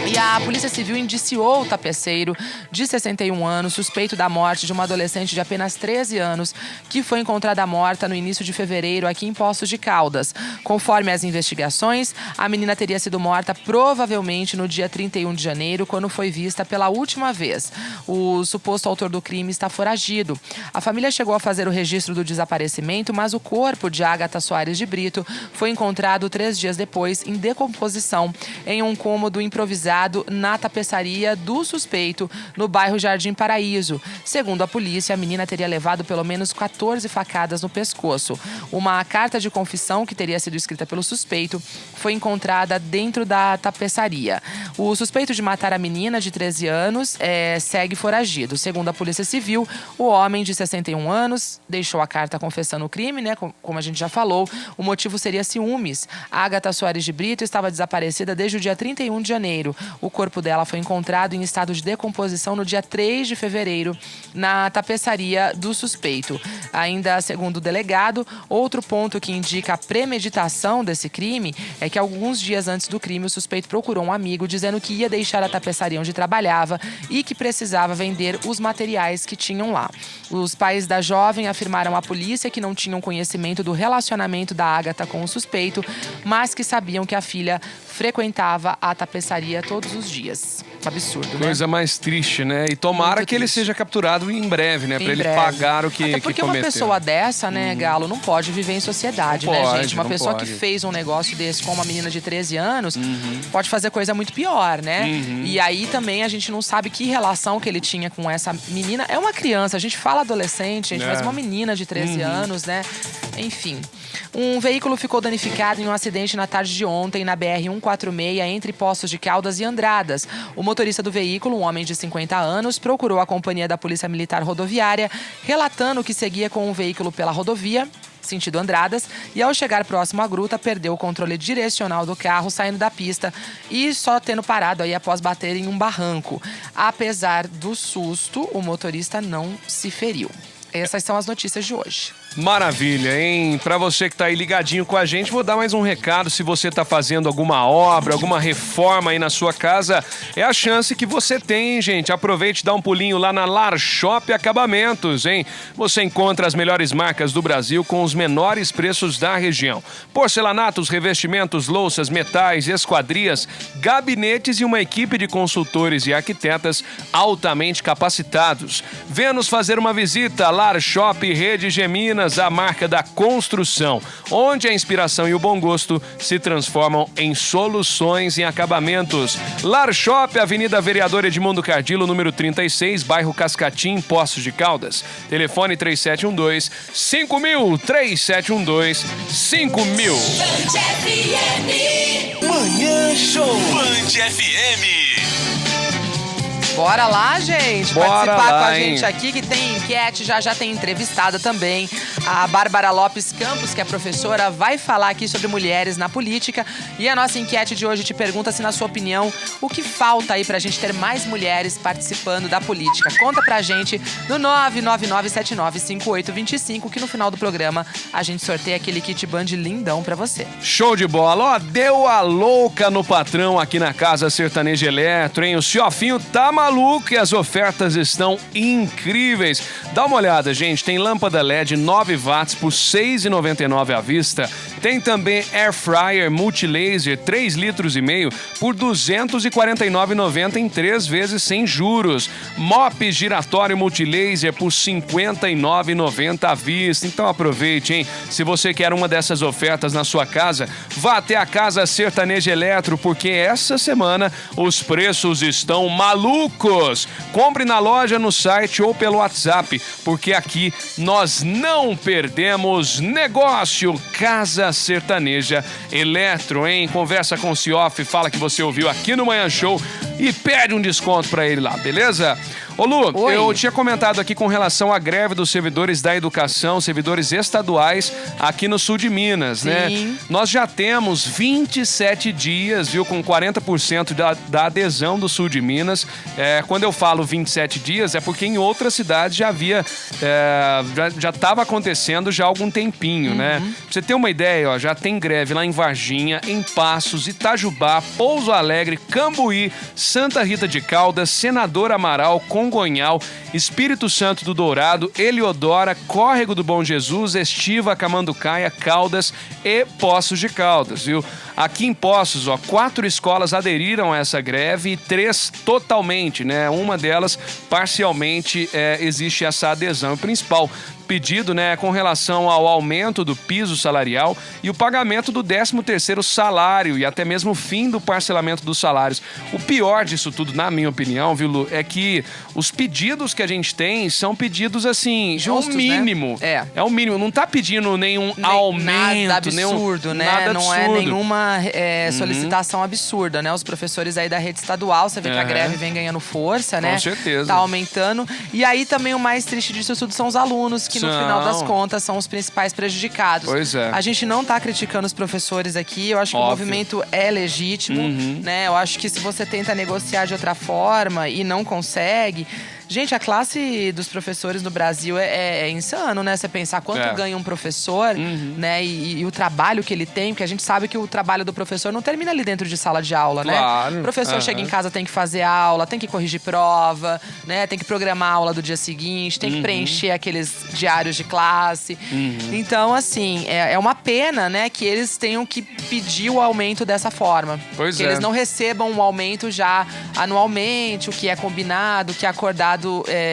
E a Polícia Civil indiciou o tapeceiro de 61 anos, suspeito da morte de uma adolescente de apenas 13 anos, que foi encontrada morta no início de fevereiro aqui em Poços de Caldas. Conforme as investigações, a menina teria sido morta provavelmente no dia 31 de janeiro, quando foi vista pela última vez. O suposto autor do crime está foragido. A família chegou a fazer o registro do desaparecimento, mas o corpo de Ágata Soares de Brito foi encontrado 3 dias depois, em decomposição, em um cômodo improvisado na tapeçaria do suspeito, no bairro Jardim Paraíso. Segundo a polícia, a menina teria levado pelo menos 14 facadas no pescoço. Uma carta de confissão, que teria sido escrita pelo suspeito, foi encontrada dentro da tapeçaria. O suspeito de matar a menina, de 13 anos, segue foragido. Segundo a Polícia Civil, o homem de 61 anos deixou a carta confessando o crime, né? Como a gente já falou. O motivo seria ciúmes. Ágata Soares de Brito estava desaparecida desde o dia 31 de janeiro. O corpo dela foi encontrado em estado de decomposição no dia 3 de fevereiro, na tapeçaria do suspeito. Ainda segundo o delegado, outro ponto que indica a premeditação desse crime é que alguns dias antes do crime, o suspeito procurou um amigo dizendo que ia deixar a tapeçaria onde trabalhava e que precisava vender os materiais que tinham lá. Os pais da jovem afirmaram à polícia que não tinham conhecimento do relacionamento da Ágata com o suspeito, mas que sabiam que a filha frequentava a tapeçaria todos os dias. Absurdo, né? Coisa mais triste, né? E tomara Muito que ele triste. seja capturado em breve, né? Em Pra ele breve. pagar o que Até porque cometeu. uma pessoa dessa, né, Galo, não pode viver em sociedade, Não né, pode, gente? Uma não pessoa pode. que fez um negócio desse com uma menina de 13 anos pode fazer coisa muito pior, né? E aí também a gente não sabe que relação que ele tinha com essa menina. É uma criança, a gente fala adolescente, gente, mas uma menina de 13 anos, né? Enfim. Um veículo ficou danificado em um acidente na tarde de ontem na BR-146, entre Poços de Caldas e Andradas. O motorista do veículo, um homem de 50 anos, procurou a companhia da Polícia Militar Rodoviária, relatando que seguia com um veículo pela rodovia, sentido Andradas, e ao chegar próximo à gruta, perdeu o controle direcional do carro, saindo da pista e só tendo parado aí após bater em um barranco. Apesar do susto, o motorista não se feriu. Essas são as notícias de hoje. Maravilha, hein? Pra você que tá aí ligadinho com a gente, vou dar mais um recado. Se você tá fazendo alguma obra, alguma reforma aí na sua casa, é a chance que você tem, hein, gente? Aproveite e dá um pulinho lá na Lar Shop Acabamentos, hein? Você encontra as melhores marcas do Brasil com os menores preços da região. Porcelanatos, revestimentos, louças, metais, esquadrias, gabinetes e uma equipe de consultores e arquitetas altamente capacitados. Venha nos fazer uma visita. Lar Shop Rede Geminas, a marca da construção, onde a inspiração e o bom gosto se transformam em soluções em acabamentos. Lar Shop, Avenida Vereador Edmundo Cardilo, número 36, bairro Cascatim, Poços de Caldas. Telefone 3712-5000, 3712-5000. Band FM. Manhã Show. Band FM. Bora lá, gente, Bora participar lá, com a hein? gente aqui, que tem enquete, já tem entrevistada também. A Bárbara Lopes Campos, que é professora, vai falar aqui sobre mulheres na política. E a nossa enquete de hoje te pergunta se, na sua opinião, o que falta aí pra gente ter mais mulheres participando da política. Conta pra gente no 999795825, que no final do programa a gente sorteia aquele kit Band lindão pra você. Show de bola, ó, deu a louca no patrão aqui na Casa Sertaneja Eletro, hein? O Ciofinho tá maluco e as ofertas estão incríveis. Dá uma olhada, gente, tem lâmpada LED 9 watts por R$ 6,99 à vista. Tem também Air Fryer Multilaser 3,5 litros por R$ 249,90 em 3 vezes sem juros. Mop giratório Multilaser por R$ 59,90 à vista. Então aproveite, hein? Se você quer uma dessas ofertas na sua casa, vá até a Casa Sertaneja Eletro, porque essa semana os preços estão malucos. Compre na loja, no site ou pelo WhatsApp, porque aqui nós não perdemos negócio. Casa Sertaneja Eletro, hein? Conversa com o Cioff, fala que você ouviu aqui no Manhã Show e pede um desconto pra ele lá, beleza? Ô Lu, Oi. eu tinha comentado aqui com relação à greve dos servidores da educação, servidores estaduais aqui no sul de Minas, né? Sim. Nós já temos 27 dias, viu, com 40% da adesão do sul de Minas. Quando eu falo 27 dias, é porque em outras cidades já havia, já estava acontecendo já há algum tempinho, né? Pra você ter uma ideia ideia, ó, já tem greve lá em Varginha, em Passos, Itajubá, Pouso Alegre, Cambuí, Santa Rita de Caldas, Senador Amaral, Congonhal, Espírito Santo do Dourado, Eliodora, Córrego do Bom Jesus, Estiva, Camanducaia, Caldas e Poços de Caldas, viu? Aqui em Poços, ó, 4 escolas aderiram a essa greve e 3 totalmente, né? Uma delas, parcialmente, existe essa adesão. O principal pedido, né, é com relação ao aumento do piso salarial e o pagamento do 13º salário e até mesmo o fim do parcelamento dos salários. O pior disso tudo, na minha opinião, viu, Lu, é que os pedidos que a gente tem são pedidos, assim, justos, é o mínimo. Né? É o mínimo. Não tá pedindo nenhum aumento. Nada absurdo, né? Nada não absurdo. é nenhuma solicitação absurda, né? Os professores aí da rede estadual, você vê que a greve vem ganhando força, né? Com certeza. Tá aumentando. E aí também o mais triste disso tudo são os alunos, que no final das contas são os principais prejudicados. Pois é. A gente não tá criticando os professores aqui, eu acho que o movimento é legítimo, né? Eu acho que se você tenta negociar de outra forma e não consegue... Gente, a classe dos professores no Brasil é insano, né? Você pensar quanto ganha um professor, né? E o trabalho que ele tem, porque a gente sabe que o trabalho do professor não termina ali dentro de sala de aula, né? O professor chega em casa, tem que fazer aula, tem que corrigir prova, né? Tem que programar a aula do dia seguinte, tem que preencher aqueles diários de classe. Então, assim, é uma pena, né? Que eles tenham que pedir o aumento dessa forma. Pois que eles não recebam um aumento já anualmente, o que é combinado, o que é acordado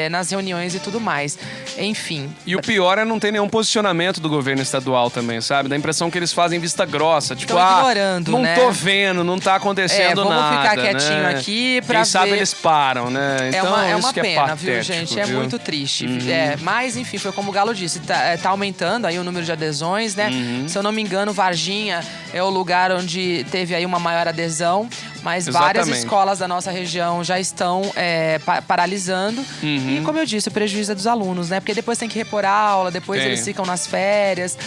nas reuniões e tudo mais. Enfim. E o pior é não ter nenhum posicionamento do governo estadual também, sabe? Dá a impressão que eles fazem vista grossa. Tipo, ignorando, não né? tô vendo, não tá acontecendo vamos nada. Vamos ficar quietinho né? aqui pra Quem sabe ver. eles param, né? Então, é uma isso que pena, patético, viu, gente? É viu? muito triste. Mas, enfim, foi como o Galo disse. Tá aumentando aí o número de adesões, né? Se eu não me engano, Varginha é o lugar onde teve aí uma maior adesão. Mas várias escolas da nossa região já estão paralisando. E, como eu disse, o prejuízo é dos alunos, né? Porque depois tem que repor aula, depois eles ficam nas férias.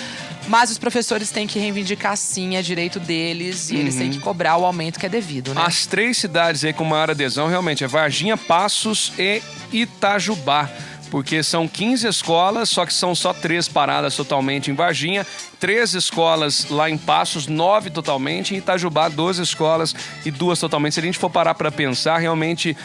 Mas os professores têm que reivindicar, sim, é direito deles. E eles têm que cobrar o aumento que é devido, né? As 3 cidades aí com maior adesão, realmente, é Varginha, Passos e Itajubá. Porque são 15 escolas, só que são só 3 paradas totalmente em Varginha, 3 escolas lá em Passos, 9 totalmente, em Itajubá, 12 escolas e 2 totalmente. Se a gente for parar para pensar, realmente,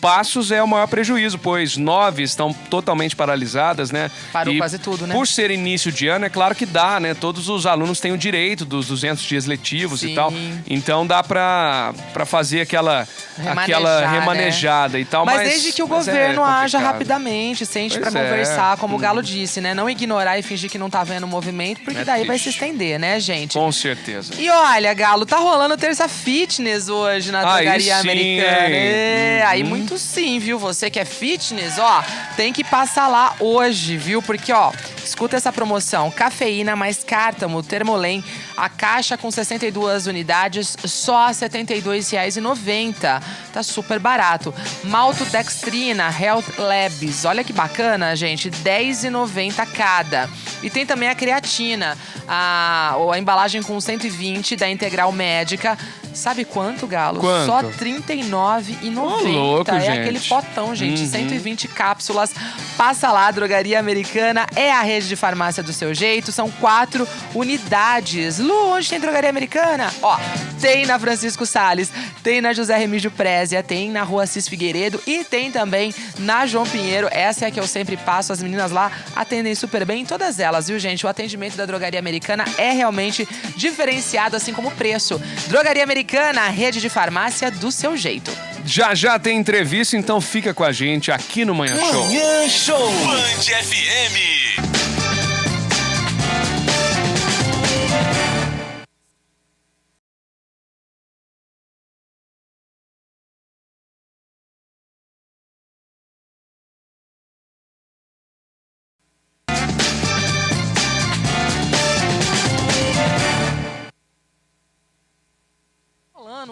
Passos é o maior prejuízo, pois 9 estão totalmente paralisadas, né? Parou quase tudo, né? Por ser início de ano, é claro que dá, né? Todos os alunos têm o direito dos 200 dias letivos e tal. Então dá para fazer aquela remanejada, né? E tal. Mas desde que o governo haja rapidamente, sente pra conversar, como o Galo disse, né? Não ignorar e fingir que não tá vendo o movimento, porque daí vai se estender, né, gente? Com certeza. E olha, Galo, tá rolando terça fitness hoje na Drogaria Americana. Aí muito sim, viu? Você que é fitness, ó, tem que passar lá hoje, viu? Porque, ó, escuta essa promoção. Cafeína mais cártamo, Termolém, a caixa com 62 unidades, só R$ 72,90. Tá super barato. Maltodextrina, Health Labs. Olha que bacana, gente. R$ 10,90 cada. E tem também a creatina, a embalagem com 120 da Integral Médica. Sabe quanto, Galo? Quanto? Só R$ 39,90. Louco, é gente. aquele potão, gente. 120 cápsulas. Passa lá, Drogaria Americana. É a rede de farmácia do seu jeito. São 4 unidades. Lu, onde tem Drogaria Americana? Ó, tem na Francisco Salles, tem na José Remígio Prézia, tem na Rua Assis Figueiredo e tem também na João Pinheiro. Essa é a que eu sempre passo. As meninas lá atendem super bem, todas elas, viu, gente? O atendimento da Drogaria Americana é realmente diferenciado, assim como o preço. Drogaria Americana, a rede de farmácia do seu jeito. Já tem entrevista, então fica com a gente aqui no Manhã Show. Manhã Show. Band FM.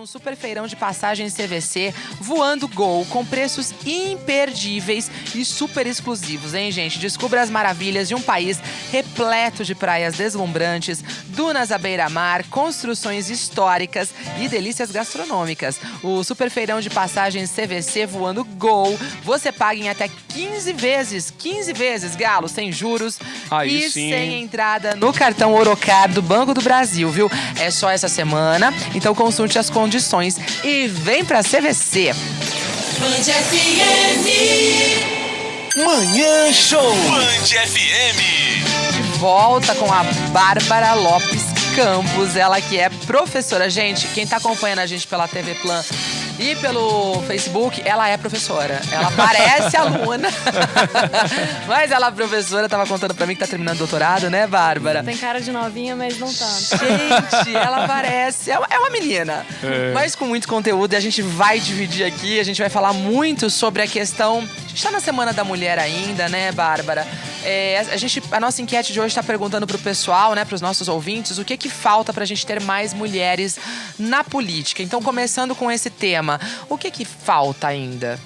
um super feirão de passagens CVC voando Gol com preços imperdíveis e super exclusivos, hein, gente? Descubra as maravilhas de um país repleto de praias deslumbrantes, dunas à beira-mar, construções históricas e delícias gastronômicas. O super feirão de passagens CVC voando Gol, você paga em até 15 vezes, Galo, sem juros Aí e sim. sem entrada no cartão Orocar do Banco do Brasil, viu? É só essa semana, então consulte as condições e vem pra CVC. Band FM. Manhã Show. Band FM. De volta com a Bárbara Lopes Campos, ela que é professora. Gente, quem tá acompanhando a gente pela TV Plan e pelo Facebook, ela é professora. Ela parece aluna. Mas ela é professora, tava contando pra mim que tá terminando doutorado, né, Bárbara? Tem cara de novinha, mas não tanto. Gente, ela parece... É uma menina. Mas com muito conteúdo. E a gente vai dividir aqui. A gente vai falar muito sobre a questão... A gente tá na Semana da Mulher ainda, né, Bárbara? A nossa enquete de hoje tá perguntando pro pessoal, né, pros nossos ouvintes, o que falta pra gente ter mais mulheres na política. Então, começando com esse tema, o que falta ainda?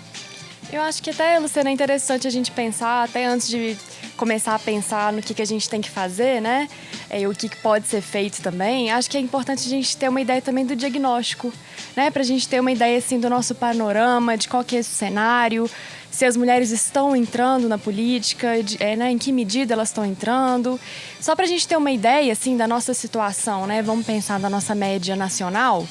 Eu acho que até, Luciana, é interessante a gente pensar, até antes de começar a pensar no que a gente tem que fazer, né? E o que pode ser feito também. Acho que é importante a gente ter uma ideia também do diagnóstico, né? Pra gente ter uma ideia, assim, do nosso panorama, de qual que é esse cenário, se as mulheres estão entrando na política, né, em que medida elas estão entrando. Só pra gente ter uma ideia, assim, da nossa situação, né? Vamos pensar na nossa média nacional.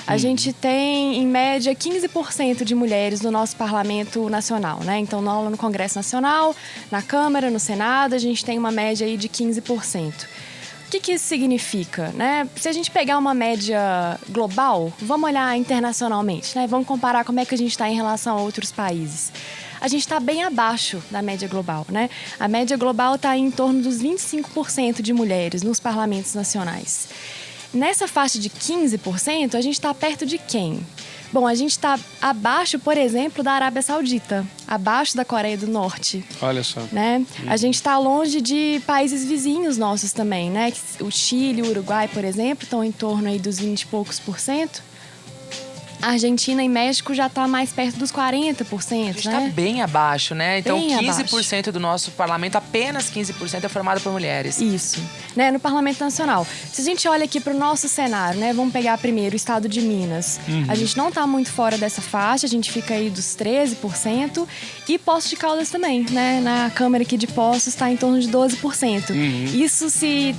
A gente tem, em média, 15% de mulheres no nosso parlamento nacional, né? Então, no Congresso Nacional, na Câmara, no Senado, a gente tem uma média aí de 15%. O que isso significa, né? Se a gente pegar uma média global, vamos olhar internacionalmente, né? Vamos comparar como é que a gente está em relação a outros países. A gente está bem abaixo da média global, né? A média global está em torno dos 25% de mulheres nos parlamentos nacionais. Nessa faixa de 15%, a gente está perto de quem? Bom, a gente está abaixo, por exemplo, da Arábia Saudita, abaixo da Coreia do Norte. Olha só. Né? A gente está longe de países vizinhos nossos também, né? O Chile, o Uruguai, por exemplo, estão em torno aí dos 20 e poucos %. A Argentina e México já está mais perto dos 40%, A gente né? tá bem abaixo, né? Então, Bem 15% do nosso parlamento, apenas 15% é formado por mulheres. Isso, né? No Parlamento Nacional. Se a gente olha aqui para o nosso cenário, né? Vamos pegar primeiro o estado de Minas. A gente não está muito fora dessa faixa, a gente fica aí dos 13%. E Poços de Caldas também, né? Na Câmara aqui de Poços está em torno de 12%. Isso se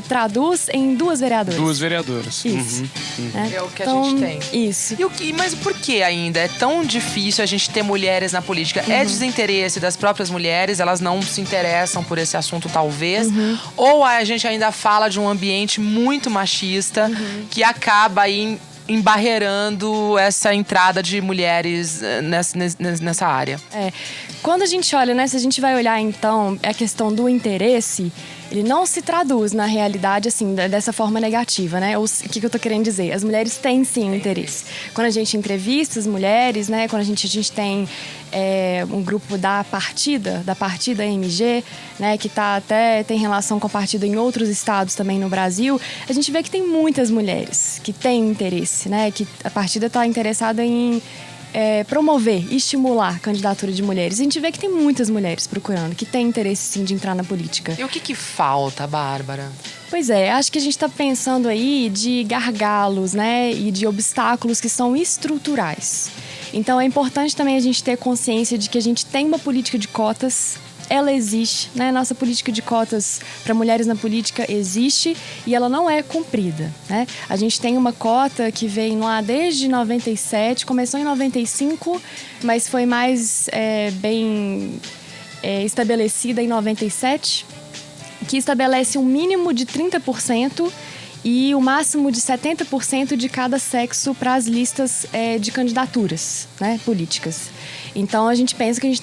traduz em 2 vereadoras. 2 vereadoras. Isso. Né? É o que a gente tem. Isso. Mas por que ainda é tão difícil a gente ter mulheres na política? É desinteresse das próprias mulheres? Elas não se interessam por esse assunto, talvez? Ou a gente ainda fala de um ambiente muito machista que acaba aí embarreirando essa entrada de mulheres nessa área? Quando a gente olha, né? Se a gente vai olhar, então, a questão do interesse, ele não se traduz na realidade, assim, dessa forma negativa, né? O que eu tô querendo dizer? As mulheres têm, sim, um interesse. Quando a gente entrevista as mulheres, né? Quando a gente tem um grupo da partida MG, né? Que tem relação com a partida em outros estados também no Brasil, a gente vê que tem muitas mulheres que têm interesse, né? Que a partida está interessada em promover, estimular a candidatura de mulheres. A gente vê que tem muitas mulheres procurando, que têm interesse, sim, de entrar na política. E o que falta, Bárbara? Pois é, acho que a gente está pensando aí de gargalos, né, e de obstáculos que são estruturais. Então é importante também a gente ter consciência de que a gente tem uma política de cotas. Ela existe, né? Nossa política de cotas para mulheres na política existe e ela não é cumprida, né? A gente tem uma cota que vem lá desde 97, começou em 95, mas foi mais bem estabelecida em 97, que estabelece um mínimo de 30% e o máximo de 70% de cada sexo para as listas de candidaturas, né, políticas. Então, a gente pensa que a gente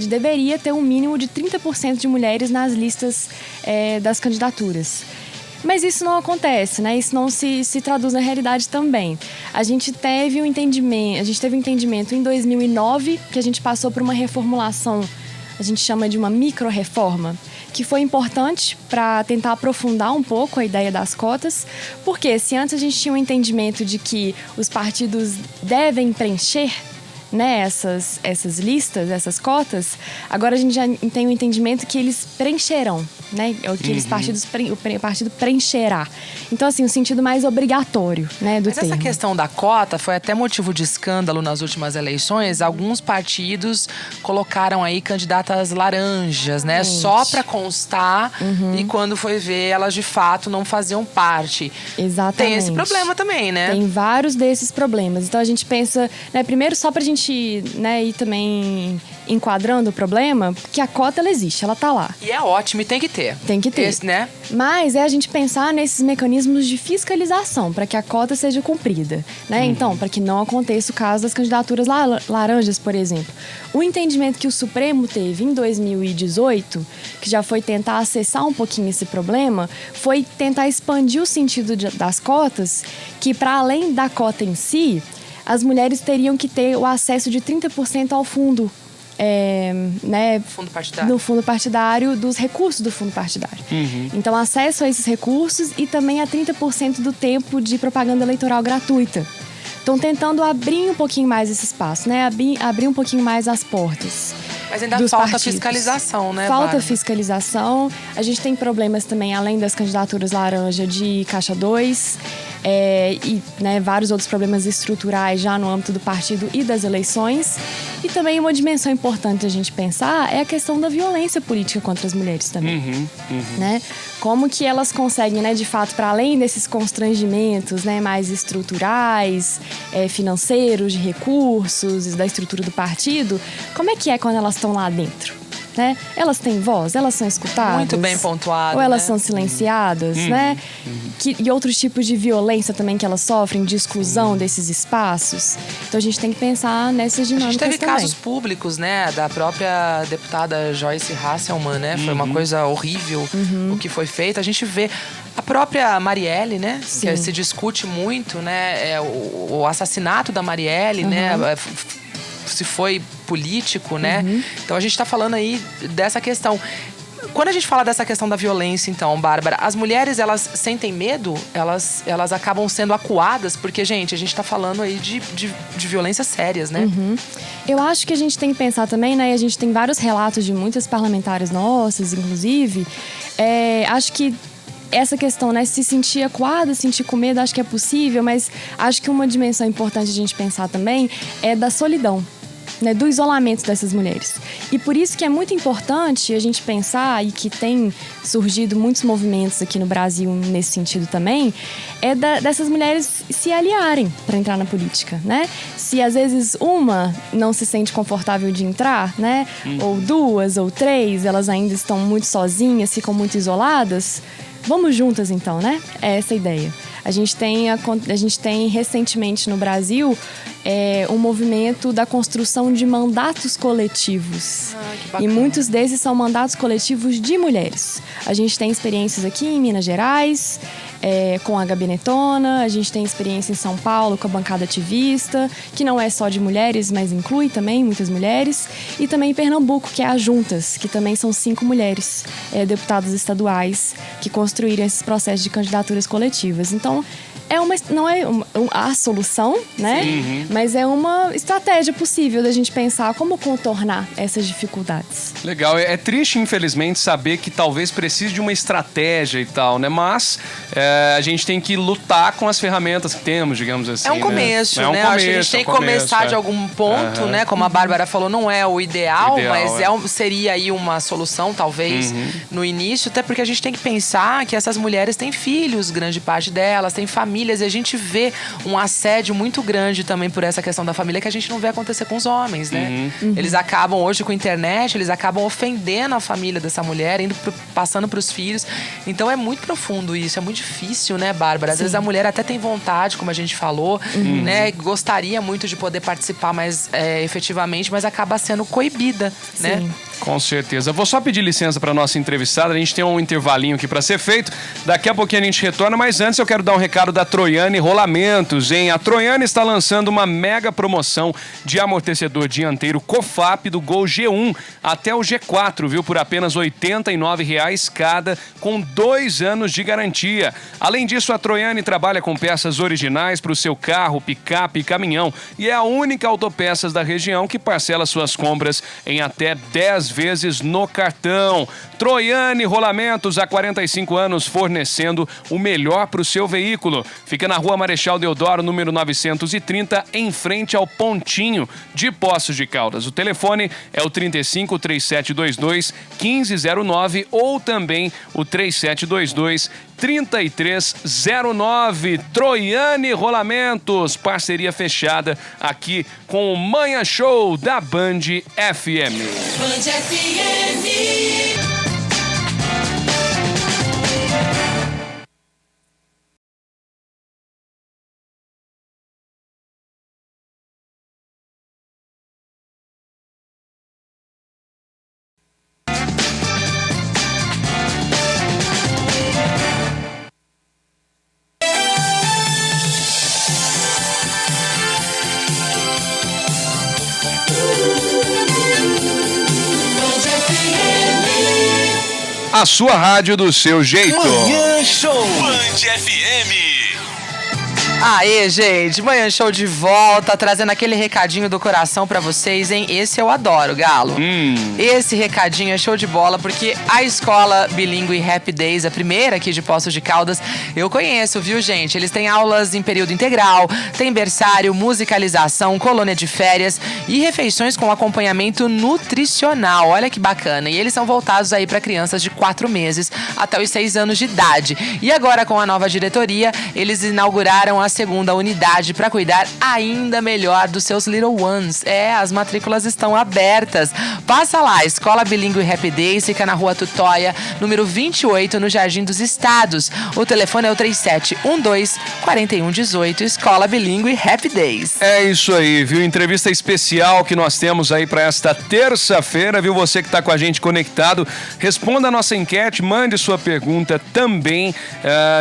deveria ter um mínimo de 30% de mulheres nas listas das candidaturas. Mas isso não acontece, né? Isso não se traduz na realidade também. A gente teve um entendimento em 2009, que a gente passou por uma reformulação a gente chama de uma micro-reforma, que foi importante para tentar aprofundar um pouco a ideia das cotas, porque se antes a gente tinha um entendimento de que os partidos devem preencher, né, essas listas, essas cotas, agora a gente já tem o entendimento que eles preencherão, né, que o partido preencherá. Então, assim, o sentido mais obrigatório, né, do Mas termo. essa questão da cota foi até motivo de escândalo nas últimas eleições. Alguns partidos colocaram aí candidatas laranjas, né? Só para constar. E quando foi ver, elas de fato não faziam parte. Exatamente. Tem esse problema também, né? Tem vários desses problemas. Então a gente pensa, né, primeiro só pra gente, né, ir também enquadrando o problema, que a cota ela existe, ela tá lá. E é ótimo e tem que ter. Tem que ter. Esse, né? Mas é a gente pensar nesses mecanismos de fiscalização para que a cota seja cumprida, né? Então, para que não aconteça o caso das candidaturas laranjas, por exemplo. O entendimento que o Supremo teve em 2018, que já foi tentar acessar um pouquinho esse problema, foi tentar expandir o sentido das cotas, que para além da cota em si, as mulheres teriam que ter o acesso de 30% ao fundo. Né, Fundo partidário. no fundo partidário, dos recursos do fundo partidário. Então, acesso a esses recursos e também a 30% do tempo de propaganda eleitoral gratuita. Estão tentando abrir um pouquinho mais esse espaço, né? Abrir um pouquinho mais as portas. Mas ainda dos falta partidos. fiscalização, né, Falta Bárbara? fiscalização. A gente tem problemas também, além das candidaturas laranja, de Caixa 2 e, né, vários outros problemas estruturais já no âmbito do partido e das eleições. E também uma dimensão importante a gente pensar é a questão da violência política contra as mulheres também. Né? Como que elas conseguem, né, de fato, para além desses constrangimentos, né, mais estruturais, financeiros, de recursos, da estrutura do partido, como é que é quando elas estão lá dentro? Né? Elas têm voz, elas são escutadas. Muito bem pontuado, Ou elas né? são silenciadas, né? E outros tipos de violência também que elas sofrem, de exclusão desses espaços. Então a gente tem que pensar nessas A dinâmicas gente teve também. casos públicos, né, da própria deputada Joyce Hasselmann, né? Foi uma coisa horrível o que foi feito. A gente vê a própria Marielle, né? Sim. Que se discute muito, né? O assassinato da Marielle, né? Se foi político, né? Então a gente tá falando aí dessa questão. Quando a gente fala dessa questão da violência, então, Bárbara, as mulheres, elas sentem medo? Elas acabam sendo acuadas? Porque, gente, a gente tá falando aí de violências sérias, né? Eu acho que a gente tem que pensar também, né? E a gente tem vários relatos de muitas parlamentares nossas, inclusive. Acho que essa questão, né? Se sentir acuada, sentir com medo, acho que é possível, mas acho que uma dimensão importante a gente pensar também é da solidão. Né, do isolamento dessas mulheres. E por isso que é muito importante a gente pensar, e que tem surgido muitos movimentos aqui no Brasil nesse sentido também, dessas mulheres se aliarem para entrar na política, né? Se às vezes uma não se sente confortável de entrar, né? Ou duas, ou três, elas ainda estão muito sozinhas, ficam muito isoladas, vamos juntas então, né? É essa a ideia. A gente tem recentemente no Brasil um movimento da construção de mandatos coletivos. Que bacana. E muitos desses são mandatos coletivos de mulheres. A gente tem experiências aqui em Minas Gerais, com a Gabinetona, a gente tem experiência em São Paulo com a bancada ativista, que não é só de mulheres, mas inclui também muitas mulheres. E também em Pernambuco, que é a Juntas, que também são 5 mulheres, deputadas estaduais, que construíram esses processos de candidaturas coletivas. Então, não é a solução, né? Mas é uma estratégia possível da gente pensar como contornar essas dificuldades. Legal. É triste, infelizmente, saber que talvez precise de uma estratégia e tal, né? Mas a gente tem que lutar com as ferramentas que temos, digamos assim. É um começo, né? né? Acho que a gente tem que começar de algum ponto, né? Como a Bárbara falou, não é o ideal, mas seria aí uma solução, talvez, no início. Até porque a gente tem que pensar que essas mulheres têm filhos, grande parte delas, têm famílias. E a gente vê um assédio muito grande também por essa questão da família que a gente não vê acontecer com os homens, né? Eles acabam hoje com a internet, eles acabam ofendendo a família dessa mulher, passando para os filhos. Então é muito profundo isso, é muito difícil, né, Bárbara? Às vezes a mulher até tem vontade, como a gente falou, né? Gostaria muito de poder participar mais efetivamente, mas acaba sendo coibida, né? Com certeza. Vou só pedir licença para nossa entrevistada. A gente tem um intervalinho aqui para ser feito. Daqui a pouquinho a gente retorna, mas antes eu quero dar um recado da da Troiane Rolamentos, hein? A Troiane está lançando uma mega promoção de amortecedor dianteiro COFAP do Gol G1 até o G4, viu? Por apenas R$ 89,00 cada, com 2 anos de garantia. Além disso, a Troiane trabalha com peças originais para o seu carro, picape e caminhão e é a única autopeças da região que parcela suas compras em até 10 vezes no cartão. Troiane Rolamentos, há 45 anos, fornecendo o melhor para o seu veículo. Fica na Rua Marechal Deodoro, número 930, em frente ao Pontinho de Poços de Caldas. O telefone é o 35 3722 1509 ou também o 3722 3309. Troiane Rolamentos, parceria fechada aqui com o Manhã Show da Band FM. Band FM. A sua rádio do seu jeito. Manhã Show. Band FM. Aê, gente, Manhã Show de volta, trazendo aquele recadinho do coração pra vocês, hein? Esse eu adoro, Galo. Esse recadinho é show de bola, porque a escola bilíngue Happy Days, a primeira aqui de Poços de Caldas, eu conheço, viu, gente? Eles têm aulas em período integral, tem berçário, musicalização, colônia de férias e refeições com acompanhamento nutricional. Olha que bacana. E eles são voltados aí pra crianças de 4 meses até os 6 anos de idade. E agora, com a nova diretoria, eles inauguraram a segunda unidade para cuidar ainda melhor dos seus little ones. As matrículas estão abertas. Passa lá, Escola Bilíngue Happy Days, fica na Rua Tutóia, número 28, no Jardim dos Estados. O telefone é o 3712-4118, Escola Bilíngue Happy Days. É isso aí, viu? Entrevista especial que nós temos aí para esta terça-feira, viu? Você que está com a gente conectado, responda a nossa enquete, mande sua pergunta também,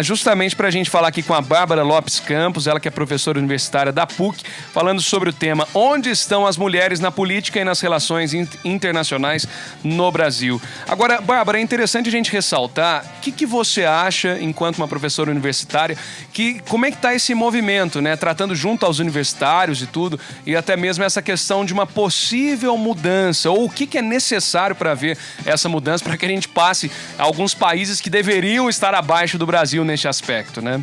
justamente para a gente falar aqui com a Bárbara Lopes Campos, ela que é professora universitária da PUC, falando sobre o tema Onde estão as mulheres na política e nas relações internacionais no Brasil. Agora, Bárbara, é interessante a gente ressaltar o que você acha, enquanto uma professora universitária, como é que está esse movimento, né? Tratando junto aos universitários e tudo, e até mesmo essa questão de uma possível mudança, ou o que é necessário para ver essa mudança, para que a gente passe a alguns países que deveriam estar abaixo do Brasil neste aspecto, né?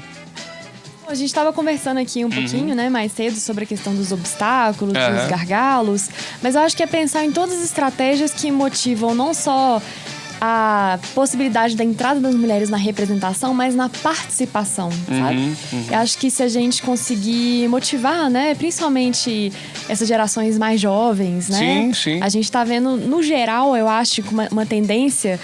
A gente estava conversando aqui um pouquinho, né, mais cedo sobre a questão dos obstáculos, dos gargalos, mas eu acho que é pensar em todas as estratégias que motivam não só a possibilidade da entrada das mulheres na representação, mas na participação, sabe? Eu acho que se a gente conseguir motivar, né, principalmente essas gerações mais jovens, né? Sim, sim. A gente tá vendo, no geral, eu acho, uma tendência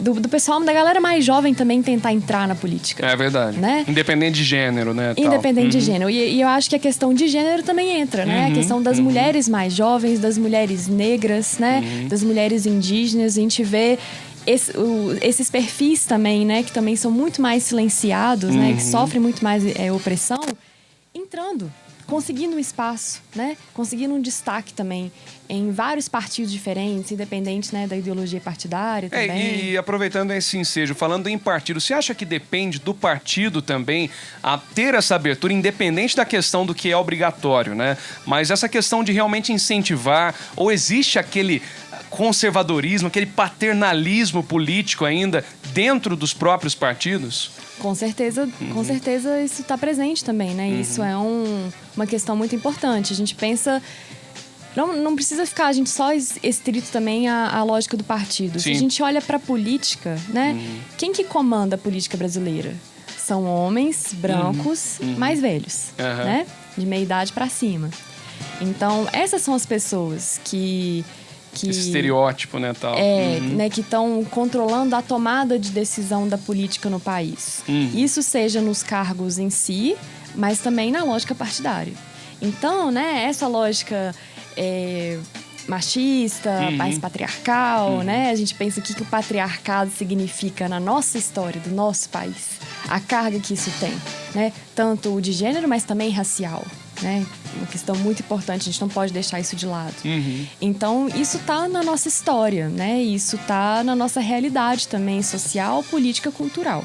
do pessoal, da galera mais jovem também tentar entrar na política. É verdade. Né? Independente de gênero, né? Independente de gênero. E eu acho que a questão de gênero também entra, né? A questão das mulheres mais jovens, das mulheres negras, né? Das mulheres indígenas. A gente vê esses perfis também, né? Que também são muito mais silenciados, né? Que sofrem muito mais opressão, entrando, conseguindo um espaço, né? Conseguindo um destaque também em vários partidos diferentes, independente, né, da ideologia partidária também. E aproveitando esse ensejo, falando em partido, você acha que depende do partido também a ter essa abertura, independente da questão do que é obrigatório, né? Mas essa questão de realmente incentivar, ou existe aquele conservadorismo, aquele paternalismo político ainda dentro dos próprios partidos? Com certeza isso está presente também, né? Isso é uma questão muito importante. A gente pensa... Não precisa ficar a gente só estrito também a lógica do partido. Sim. Se a gente olha para a política, né? Quem que comanda a política brasileira? São homens brancos mais velhos, né? De meia idade para cima. Então, essas são as pessoas que esse estereótipo, né, tal. Né, que estão controlando a tomada de decisão da política no país. Isso seja nos cargos em si, mas também na lógica partidária. Então, né, essa lógica machista, mais patriarcal, né? A gente pensa o que o patriarcado significa na nossa história, do nosso país. a carga que isso tem, né? Tanto de gênero, mas também racial, né? Uma questão muito importante, a gente não pode deixar isso de lado. Então, isso tá na nossa história, né? Isso tá na nossa realidade também, social, política, cultural.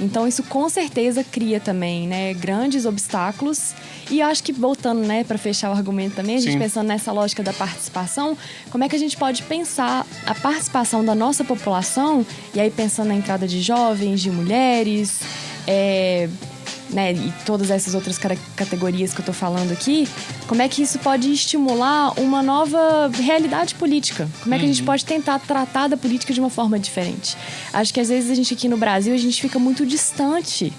Então, isso com certeza cria também, né, grandes obstáculos. E acho que, voltando, né, para fechar o argumento também, a gente pensando nessa lógica da participação, como é que a gente pode pensar a participação da nossa população, e aí pensando na entrada de jovens, de mulheres, né, e todas essas outras categorias que eu tô falando aqui, como é que isso pode estimular uma nova realidade política? Como é que a gente pode tentar tratar da política de uma forma diferente? Acho que às vezes a gente aqui no Brasil, a gente fica muito distante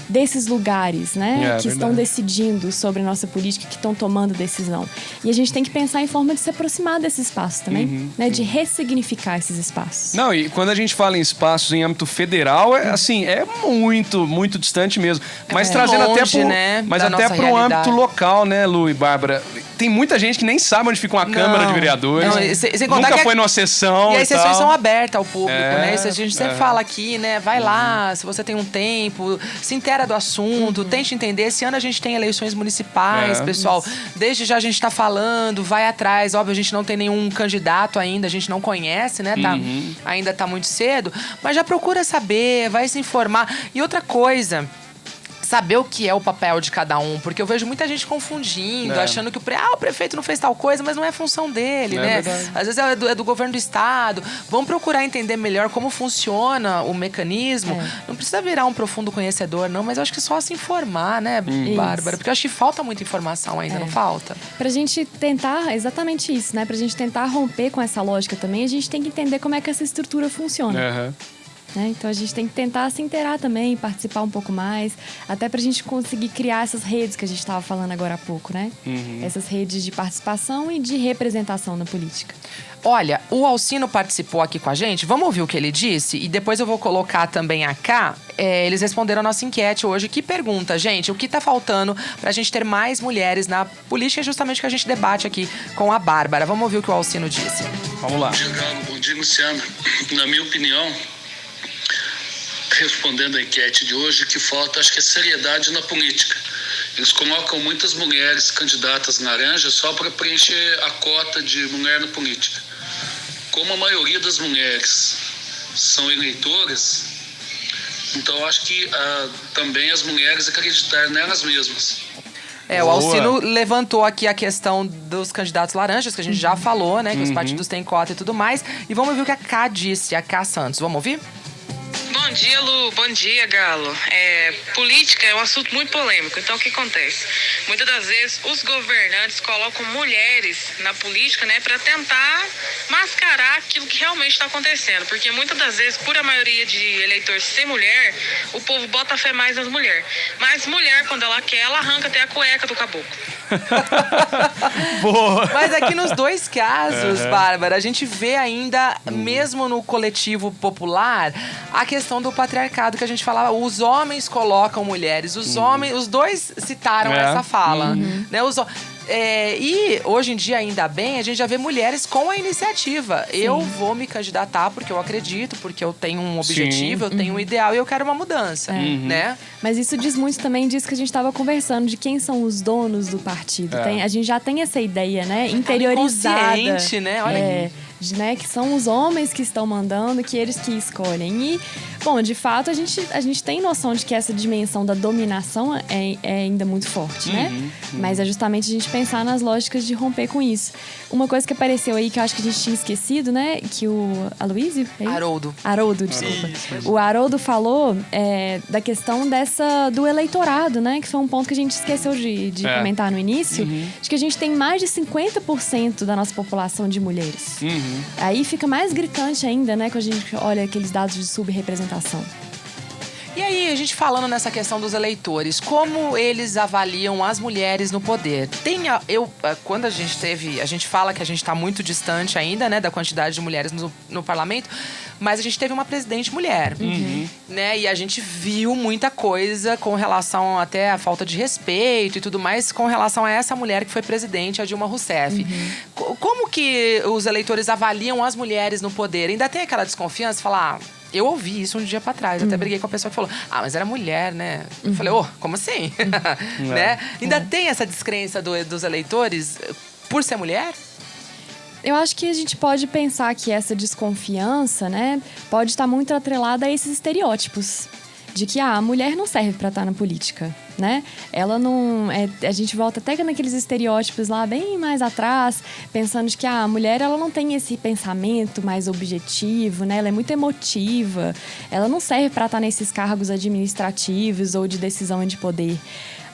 desses lugares, né, que estão decidindo sobre a nossa política, que estão tomando decisão. E a gente tem que pensar em forma de se aproximar desses espaços também, né, de ressignificar esses espaços. Não, e quando a gente fala em espaços em âmbito federal, assim, é muito, muito distante mesmo. Mas trazendo longe, até pro, né, mas da até nossa para o realidade. âmbito local, né, Lu e Bárbara? Tem muita gente que nem sabe onde fica uma Câmara de Vereadores. Não, sem contar nunca que foi numa sessão E e as sessões tal. são abertas ao público, né? Isso a gente sempre é. fala aqui, né? Vai lá, se você tem um tempo, se inteira do assunto, tente entender. Esse ano a gente tem eleições municipais, pessoal. Desde já a gente tá falando, vai atrás. Óbvio, a gente não tem nenhum candidato ainda, a gente não conhece, né? Ainda tá muito cedo. Mas já procura saber, vai se informar. E outra coisa, saber o que é o papel de cada um, porque eu vejo muita gente confundindo, achando que o prefeito não fez tal coisa, mas não é função dele, né? Verdade. Às vezes é do governo do estado. Vamos procurar entender melhor como funciona o mecanismo. Não precisa virar um profundo conhecedor, não, mas eu acho que só se informar, né, Bárbara? Porque eu acho que falta muita informação ainda, não falta? Pra gente tentar, exatamente isso, né? Pra gente tentar romper com essa lógica também, a gente tem que entender como é que essa estrutura funciona. Né? Então a gente tem que tentar se inteirar também, participar um pouco mais, até pra gente conseguir criar essas redes que a gente estava falando agora há pouco, né? Essas redes de participação e de representação na política. Olha, o Alcino participou aqui com a gente. Vamos ouvir o que ele disse? E depois eu vou colocar também cá. Eles responderam a nossa enquete hoje, que pergunta, gente, o que tá faltando pra gente ter mais mulheres na política? É justamente o que a gente debate aqui com a Bárbara. Vamos ouvir o que o Alcino disse. Vamos lá. Bom dia, Luciana. Na minha opinião, respondendo a enquete de hoje, que falta, acho que é seriedade na política. Eles colocam muitas mulheres candidatas laranja só para preencher a cota de mulher na política. Como a maioria das mulheres são eleitoras, então acho que também as mulheres acreditarem nelas mesmas. O Alcino levantou aqui a questão dos candidatos laranjas, que a gente já falou, né? Que os partidos têm cota e tudo mais. E vamos ouvir o que a Cá disse, a Cá Santos. Vamos ouvir? Bom dia, Lu. Bom dia, Galo. Política é um assunto muito polêmico. Então, o que acontece? Muitas das vezes, os governantes colocam mulheres na política, né, para tentar mascarar aquilo que realmente está acontecendo. Porque muitas das vezes, por a maioria de eleitores ser mulher, o povo bota fé mais nas mulheres. Mas mulher, quando ela quer, ela arranca até a cueca do caboclo. Boa. Mas aqui nos dois casos, Bárbara, a gente vê ainda, mesmo no coletivo popular, a questão do patriarcado que a gente falava. Os homens colocam mulheres, os dois citaram essa fala. Né? E hoje em dia, ainda bem, a gente já vê mulheres com a iniciativa. Eu vou me candidatar porque eu acredito, porque eu tenho um objetivo, eu tenho um ideal e eu quero uma mudança, né? Mas isso diz muito também disso que a gente estava conversando, de quem são os donos do partido. A gente já tem essa ideia, né? Interiorizada. Inconsciente, né? Olha né, que são os homens que estão mandando, que eles que escolhem. E, bom, de fato, a gente tem noção de que essa dimensão da dominação é ainda muito forte, né? Mas é justamente a gente pensar nas lógicas de romper com isso. Uma coisa que apareceu aí, que eu acho que a gente tinha esquecido, né? Que o Aloysio? Haroldo, desculpa. O Haroldo falou da questão do eleitorado, né? Que foi um ponto que a gente esqueceu de comentar no início. De que a gente tem mais de 50% da nossa população de mulheres. Aí fica mais gritante ainda, né? Quando a gente olha aqueles dados de subrepresentação. E aí, a gente falando nessa questão dos eleitores, como eles avaliam as mulheres no poder? Quando a gente fala que a gente está muito distante ainda, né, da quantidade de mulheres no parlamento, mas a gente teve uma presidente mulher, né? E a gente viu muita coisa com relação até à falta de respeito e tudo mais com relação a essa mulher que foi presidente, a Dilma Rousseff. Como que os eleitores avaliam as mulheres no poder? Ainda tem aquela desconfiança, falar... Eu ouvi isso um dia pra trás, até briguei com a pessoa que falou, mas era mulher, né? Eu falei, como assim? Né? Ainda tem essa descrença dos eleitores por ser mulher? Eu acho que a gente pode pensar que essa desconfiança, né, pode estar muito atrelada a esses estereótipos. De que a mulher não serve para estar na política, né? Ela não... a gente volta até naqueles estereótipos lá bem mais atrás, pensando de que a mulher ela não tem esse pensamento mais objetivo, né? Ela é muito emotiva, ela não serve para estar nesses cargos administrativos ou de decisão de poder.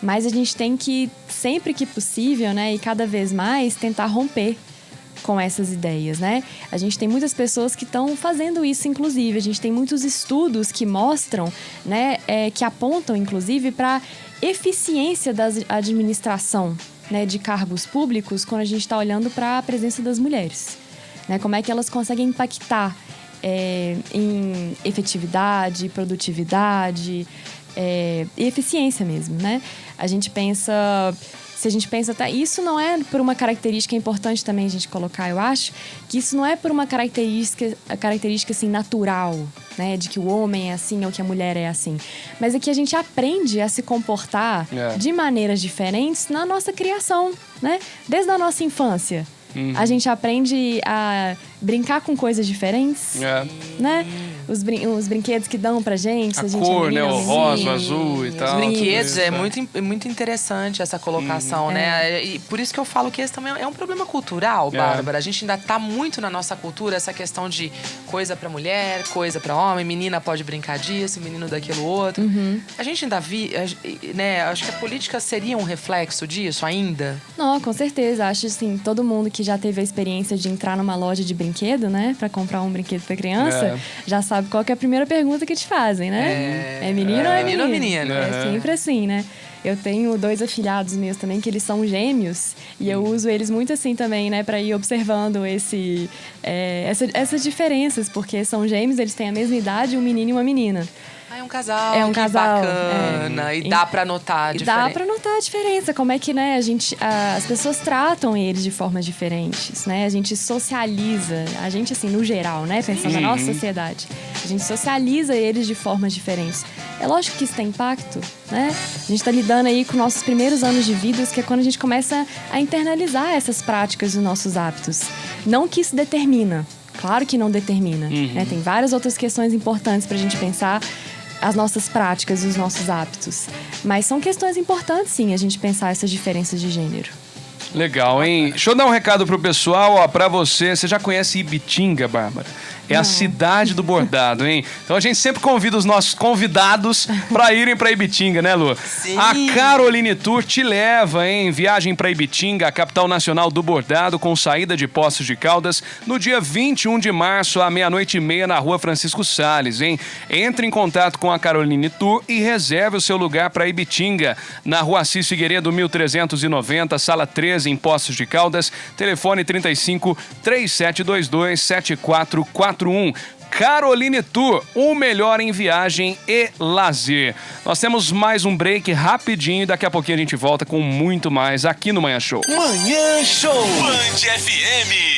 Mas a gente tem que, sempre que possível, né, e cada vez mais, tentar romper com essas ideias, né? A gente tem muitas pessoas que estão fazendo isso, inclusive. A gente tem muitos estudos que mostram, né, que apontam, inclusive, para eficiência da administração, né, de cargos públicos quando a gente está olhando para a presença das mulheres, né? Como é que elas conseguem impactar em efetividade, produtividade e eficiência mesmo, né? Se a gente pensa até... Isso não é por uma característica importante também a gente colocar, eu acho, que isso não é por uma característica assim, natural, né? De que o homem é assim ou que a mulher é assim. Mas é que a gente aprende a se comportar de maneiras diferentes na nossa criação, né? Desde a nossa infância. A gente aprende a brincar com coisas diferentes, né? Os brinquedos que dão pra gente. A gente cor, é menina, né? O rosa, o azul e tal. Os brinquedos, muito interessante essa colocação, né? E por isso que eu falo que esse também é um problema cultural, Bárbara. A gente ainda tá muito na nossa cultura essa questão de coisa pra mulher, coisa pra homem, menina pode brincar disso, menino daquilo outro. A gente ainda né? Acho que a política seria um reflexo disso ainda. Não, com certeza. Acho assim, todo mundo que já teve a experiência de entrar numa loja de brinquedo, né? Pra comprar um brinquedo pra criança, já sabe qual que é a primeira pergunta que te fazem, né? É menino ou é menino? Menina. É sempre assim, né? Eu tenho 2 afilhados meus também, que eles são gêmeos. E eu uso eles muito assim também, né? Pra ir observando essas diferenças. Porque são gêmeos, eles têm a mesma idade, um menino e uma menina. É um casal, É um casal bacana. E dá pra notar a diferença. Dá pra notar a diferença. Como é que, né, as pessoas tratam eles de formas diferentes, né? A gente socializa, a gente, assim, no geral, né? Pensando na nossa sociedade. A gente socializa eles de formas diferentes. É lógico que isso tem impacto, né? A gente tá lidando aí com nossos primeiros anos de vida, que é quando a gente começa a internalizar essas práticas dos nossos hábitos. Não que isso determina. Claro que não determina, né? Tem várias outras questões importantes pra gente pensar as nossas práticas e os nossos hábitos. Mas são questões importantes, sim, a gente pensar essas diferenças de gênero. Legal, hein? Deixa eu dar um recado pro pessoal, ó, pra você. Você já conhece Ibitinga, Bárbara? É a cidade do bordado, hein? Então a gente sempre convida os nossos convidados pra irem pra Ibitinga, né, Lu? Sim. A Caroline Tour te leva, hein? Viagem pra Ibitinga, a capital nacional do bordado, com saída de Poços de Caldas, no dia 21 de março, à 00:30, na rua Francisco Salles, hein? Entre em contato com a Caroline Tour e reserve o seu lugar pra Ibitinga, na rua Assis Figueiredo, 1390, sala 13, em Poços de Caldas. Telefone 35 3722 7441. Caroline Tour, o melhor em viagem e lazer. Nós temos mais um break rapidinho e daqui a pouquinho a gente volta com muito mais aqui no Manhã Show. Manhã Show. Band FM.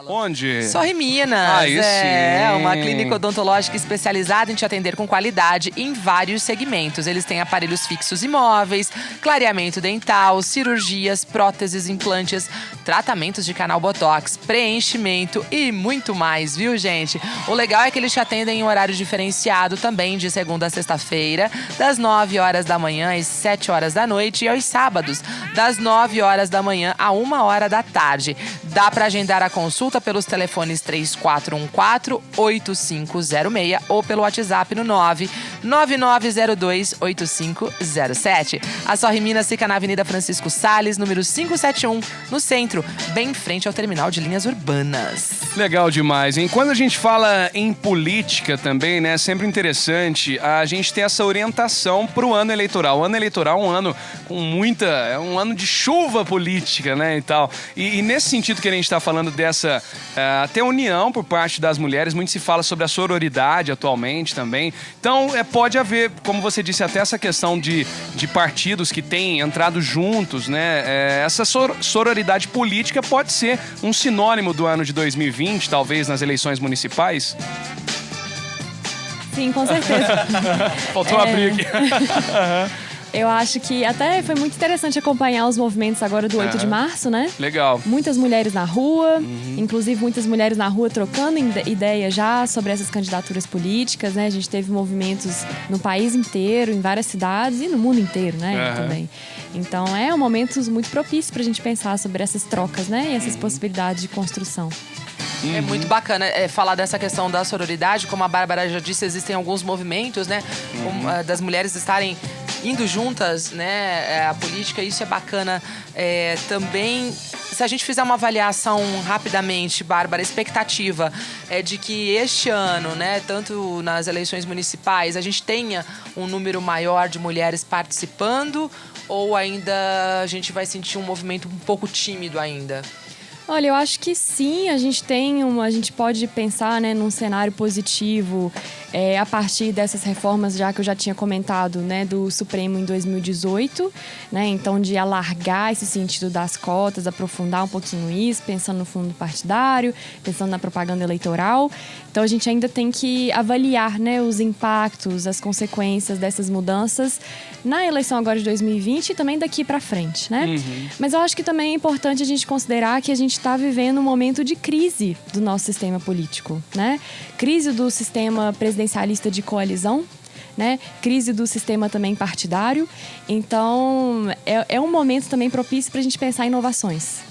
Onde? Sorri Minas. Aí sim. Uma clínica odontológica especializada em te atender com qualidade em vários segmentos. Eles têm aparelhos fixos e móveis, clareamento dental, cirurgias, próteses, implantes, tratamentos de canal botox, preenchimento e muito mais, viu, gente? O legal é que eles te atendem em horário diferenciado também, de segunda a sexta-feira, das 9 horas da manhã às 7 horas da noite, e aos sábados, das 9 horas da manhã a 1 hora da tarde. Dá para agendar a consulta pelos telefones 3414-8506 ou pelo WhatsApp no 99902-8507. A Sorriminas fica na Avenida Francisco Salles, número 571, no centro, bem em frente ao terminal de linhas urbanas. Legal demais, hein? Quando a gente fala em política também, né, é sempre interessante a gente ter essa orientação pro ano eleitoral. O ano eleitoral é um ano com é um ano de chuva política, né, e tal. E nesse sentido que a gente está falando dessa até união por parte das mulheres, muito se fala sobre a sororidade atualmente também. Então, pode haver, como você disse, até essa questão de partidos que têm entrado juntos, né? Essa sororidade política pode ser um sinônimo do ano de 2020, talvez nas eleições municipais? Sim, com certeza. Faltou abrir aqui. Eu acho que até foi muito interessante acompanhar os movimentos agora do 8 de março, né? Legal. Muitas mulheres na rua, inclusive muitas mulheres na rua trocando ideias já sobre essas candidaturas políticas, né? A gente teve movimentos no país inteiro, em várias cidades e no mundo inteiro, né? Também. Então é um momento muito propício pra gente pensar sobre essas trocas, né? E essas possibilidades de construção. É muito bacana falar dessa questão da sororidade. Como a Bárbara já disse, existem alguns movimentos, né? Das mulheres estarem indo juntas, né? A política, isso é bacana. Também, se a gente fizer uma avaliação rapidamente, Bárbara, a expectativa é de que este ano, né? Tanto nas eleições municipais, a gente tenha um número maior de mulheres participando, ou ainda a gente vai sentir um movimento um pouco tímido ainda? Olha, eu acho que sim, a gente pode pensar, né, num cenário positivo a partir dessas reformas, já que eu já tinha comentado, né, do Supremo em 2018, né, então de alargar esse sentido das cotas, aprofundar um pouquinho isso, pensando no fundo partidário, pensando na propaganda eleitoral. Então a gente ainda tem que avaliar, né, os impactos, as consequências dessas mudanças na eleição agora de 2020 e também daqui para frente, né? Mas eu acho que também é importante a gente considerar que a gente está vivendo um momento de crise do nosso sistema político, né? Crise do sistema presidencialista de coalizão, né? Crise do sistema também partidário. Então, é um momento também propício para a gente pensar em inovações.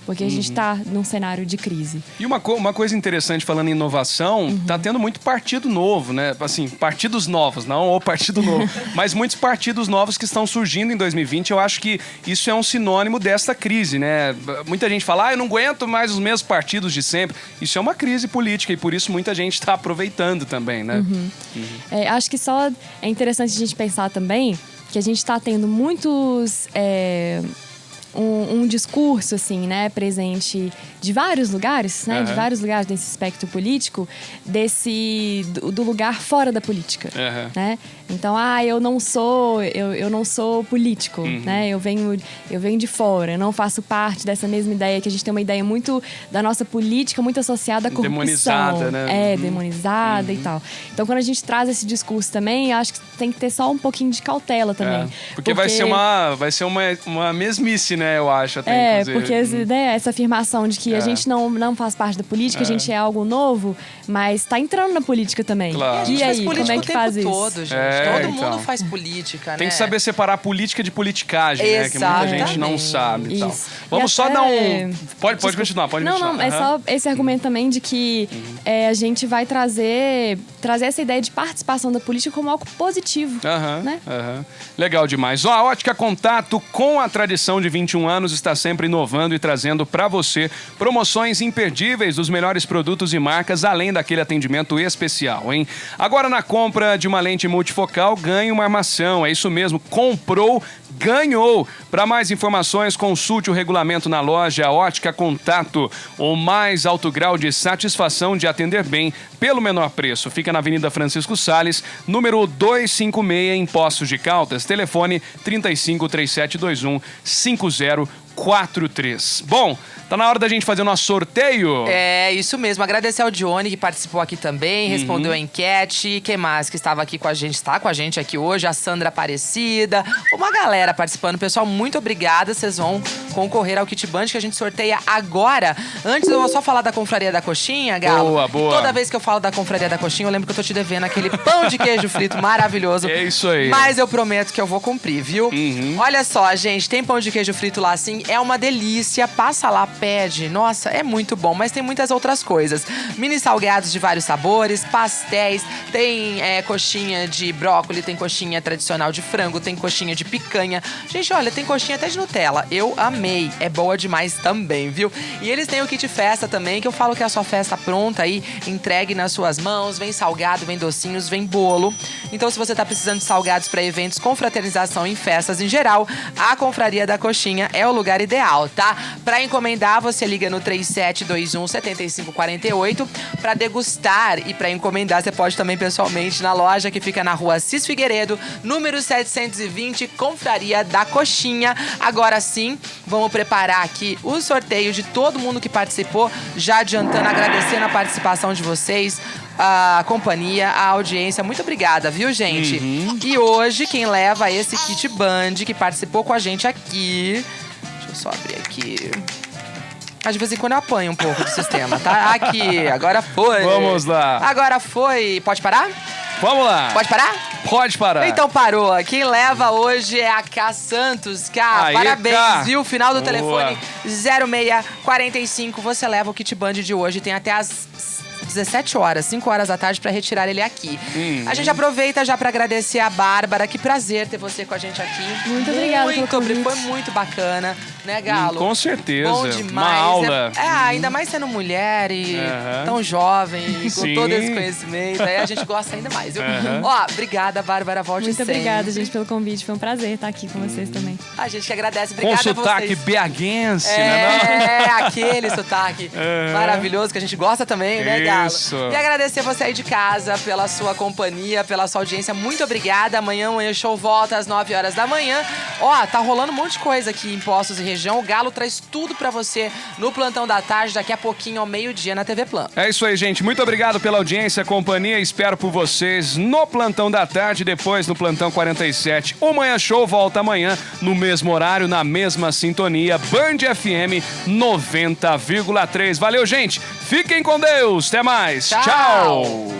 Porque a gente está num cenário de crise. E uma coisa interessante, falando em inovação, tá tendo muito partido novo, né? Assim, partidos novos, não o partido novo, mas muitos partidos novos que estão surgindo em 2020. Eu acho que isso é um sinônimo desta crise, né? Muita gente fala, eu não aguento mais os mesmos partidos de sempre. Isso é uma crise política e por isso muita gente está aproveitando também, né? Acho que só é interessante a gente pensar também que a gente está tendo muitos... Um discurso, assim, né, presente de vários lugares, né, de vários lugares desse espectro político, do lugar fora da política, né? Então, eu não sou político, né? Eu venho de fora, eu não faço parte dessa mesma ideia, que a gente tem uma ideia muito da nossa política, muito associada à corrupção. Demonizada, né? Demonizada e tal. Então, quando a gente traz esse discurso também, eu acho que tem que ter só um pouquinho de cautela também. Porque vai ser uma mesmice, né? Eu acho até, inclusive. Porque essa afirmação de que a gente não faz parte da política, a gente é algo novo, mas tá entrando na política também. Claro. E aí, como é que faz isso? Todo, gente. Todo mundo faz política, né? Tem que saber separar a política de politicagem, né? Que muita gente não sabe e tal. Vamos só dar um... Pode continuar, pode continuar. Não, é só esse argumento também de que a gente vai trazer essa ideia de participação da política como algo positivo, né? Legal demais. A Ótica Contato, com a tradição de 21 anos, está sempre inovando e trazendo para você promoções imperdíveis dos melhores produtos e marcas, além daquele atendimento especial, hein? Agora, na compra de uma lente multifocal, ganhe uma armação. É isso mesmo, comprou, ganhou. Para mais informações, consulte o regulamento na loja Ótica Contato. O mais alto grau de satisfação de atender bem pelo menor preço. Fica na Avenida Francisco Salles, número 256, em Poços de Caldas. Telefone 3537215043. Bom, tá na hora da gente fazer o nosso sorteio. É, isso mesmo. Agradecer ao Dione, que participou aqui também, respondeu a enquete. Quem mais que estava aqui com a gente, está com a gente aqui hoje? A Sandra Aparecida. Uma galera participando. Pessoal, muito obrigada. Vocês vão concorrer ao Kit Band que a gente sorteia agora. Antes, eu vou só falar da Confraria da Coxinha, Galo. Boa. Toda vez que eu falo da Confraria da Coxinha, eu lembro que eu tô te devendo aquele pão de queijo frito maravilhoso. É isso aí. Mas eu prometo que eu vou cumprir, viu? Olha só, gente, tem pão de queijo frito lá, assim. é uma delícia. Passa lá, pede. Nossa, é muito bom, mas tem muitas outras coisas. Mini salgados de vários sabores, pastéis, tem coxinha de brócolis, tem coxinha tradicional de frango, tem coxinha de picanha. Gente, olha, tem coxinha até de Nutella. Eu amei. É boa demais também, viu? E eles têm o kit festa também, que eu falo que é a sua festa pronta aí, entregue nas suas mãos. Vem salgado, vem docinhos, vem bolo. Então, se você tá precisando de salgados para eventos, confraternização em festas em geral, a Confraria da Coxinha é o lugar ideal, tá? Para encomendar, você liga no 3721-7548 para degustar, e para encomendar você pode também pessoalmente na loja que fica na rua Assis Figueiredo, número 720, Confraria da Coxinha. Agora sim, vamos preparar aqui o sorteio de todo mundo que participou, já adiantando, agradecendo a participação de vocês, a companhia, a audiência. Muito obrigada, viu, gente? E hoje, quem leva esse kit Band, que participou com a gente aqui... Deixa eu só abrir aqui... Mas de vez em quando eu apanho um pouco do sistema, tá? Aqui, agora foi. Vamos lá. Agora foi. Pode parar? Vamos lá. Pode parar? Pode parar. Então parou. Quem leva hoje é a K Santos. K, Aê, parabéns, K. viu? Final do Boa. telefone 0645. Você leva o kit Band de hoje. Tem até as 17 horas, 5 horas da tarde, pra retirar ele aqui. A gente aproveita já pra agradecer a Bárbara. Que prazer ter você com a gente aqui. Muito obrigada pelo convite. Foi muito bacana, né, Galo? Com certeza. Bom demais. Uma aula. Ainda mais sendo mulher e tão jovem, e com Sim. todo esse conhecimento. Aí a gente gosta ainda mais, viu? Ó, obrigada, Bárbara. Volte Muito sempre. obrigada, gente, pelo convite. Foi um prazer estar aqui com vocês também. A gente que agradece. Com Obrigada a sotaque vocês. beaguense, né? É, aquele sotaque maravilhoso que a gente gosta também, né, Galo? Isso. E agradecer você aí de casa pela sua companhia, pela sua audiência. Muito obrigada. Amanhã o Show volta às 9 horas da manhã. Ó, tá rolando um monte de coisa aqui em Poços e região. O Galo traz tudo pra você no Plantão da Tarde, daqui a pouquinho ao meio-dia na TV Plan. É isso aí, gente. Muito obrigado pela audiência, companhia. Espero por vocês no Plantão da Tarde, depois no Plantão 47. O Manhã Show volta amanhã, no mesmo horário, na mesma sintonia. Band FM 90,3. Valeu, gente. Fiquem com Deus. Até mais. Tchau.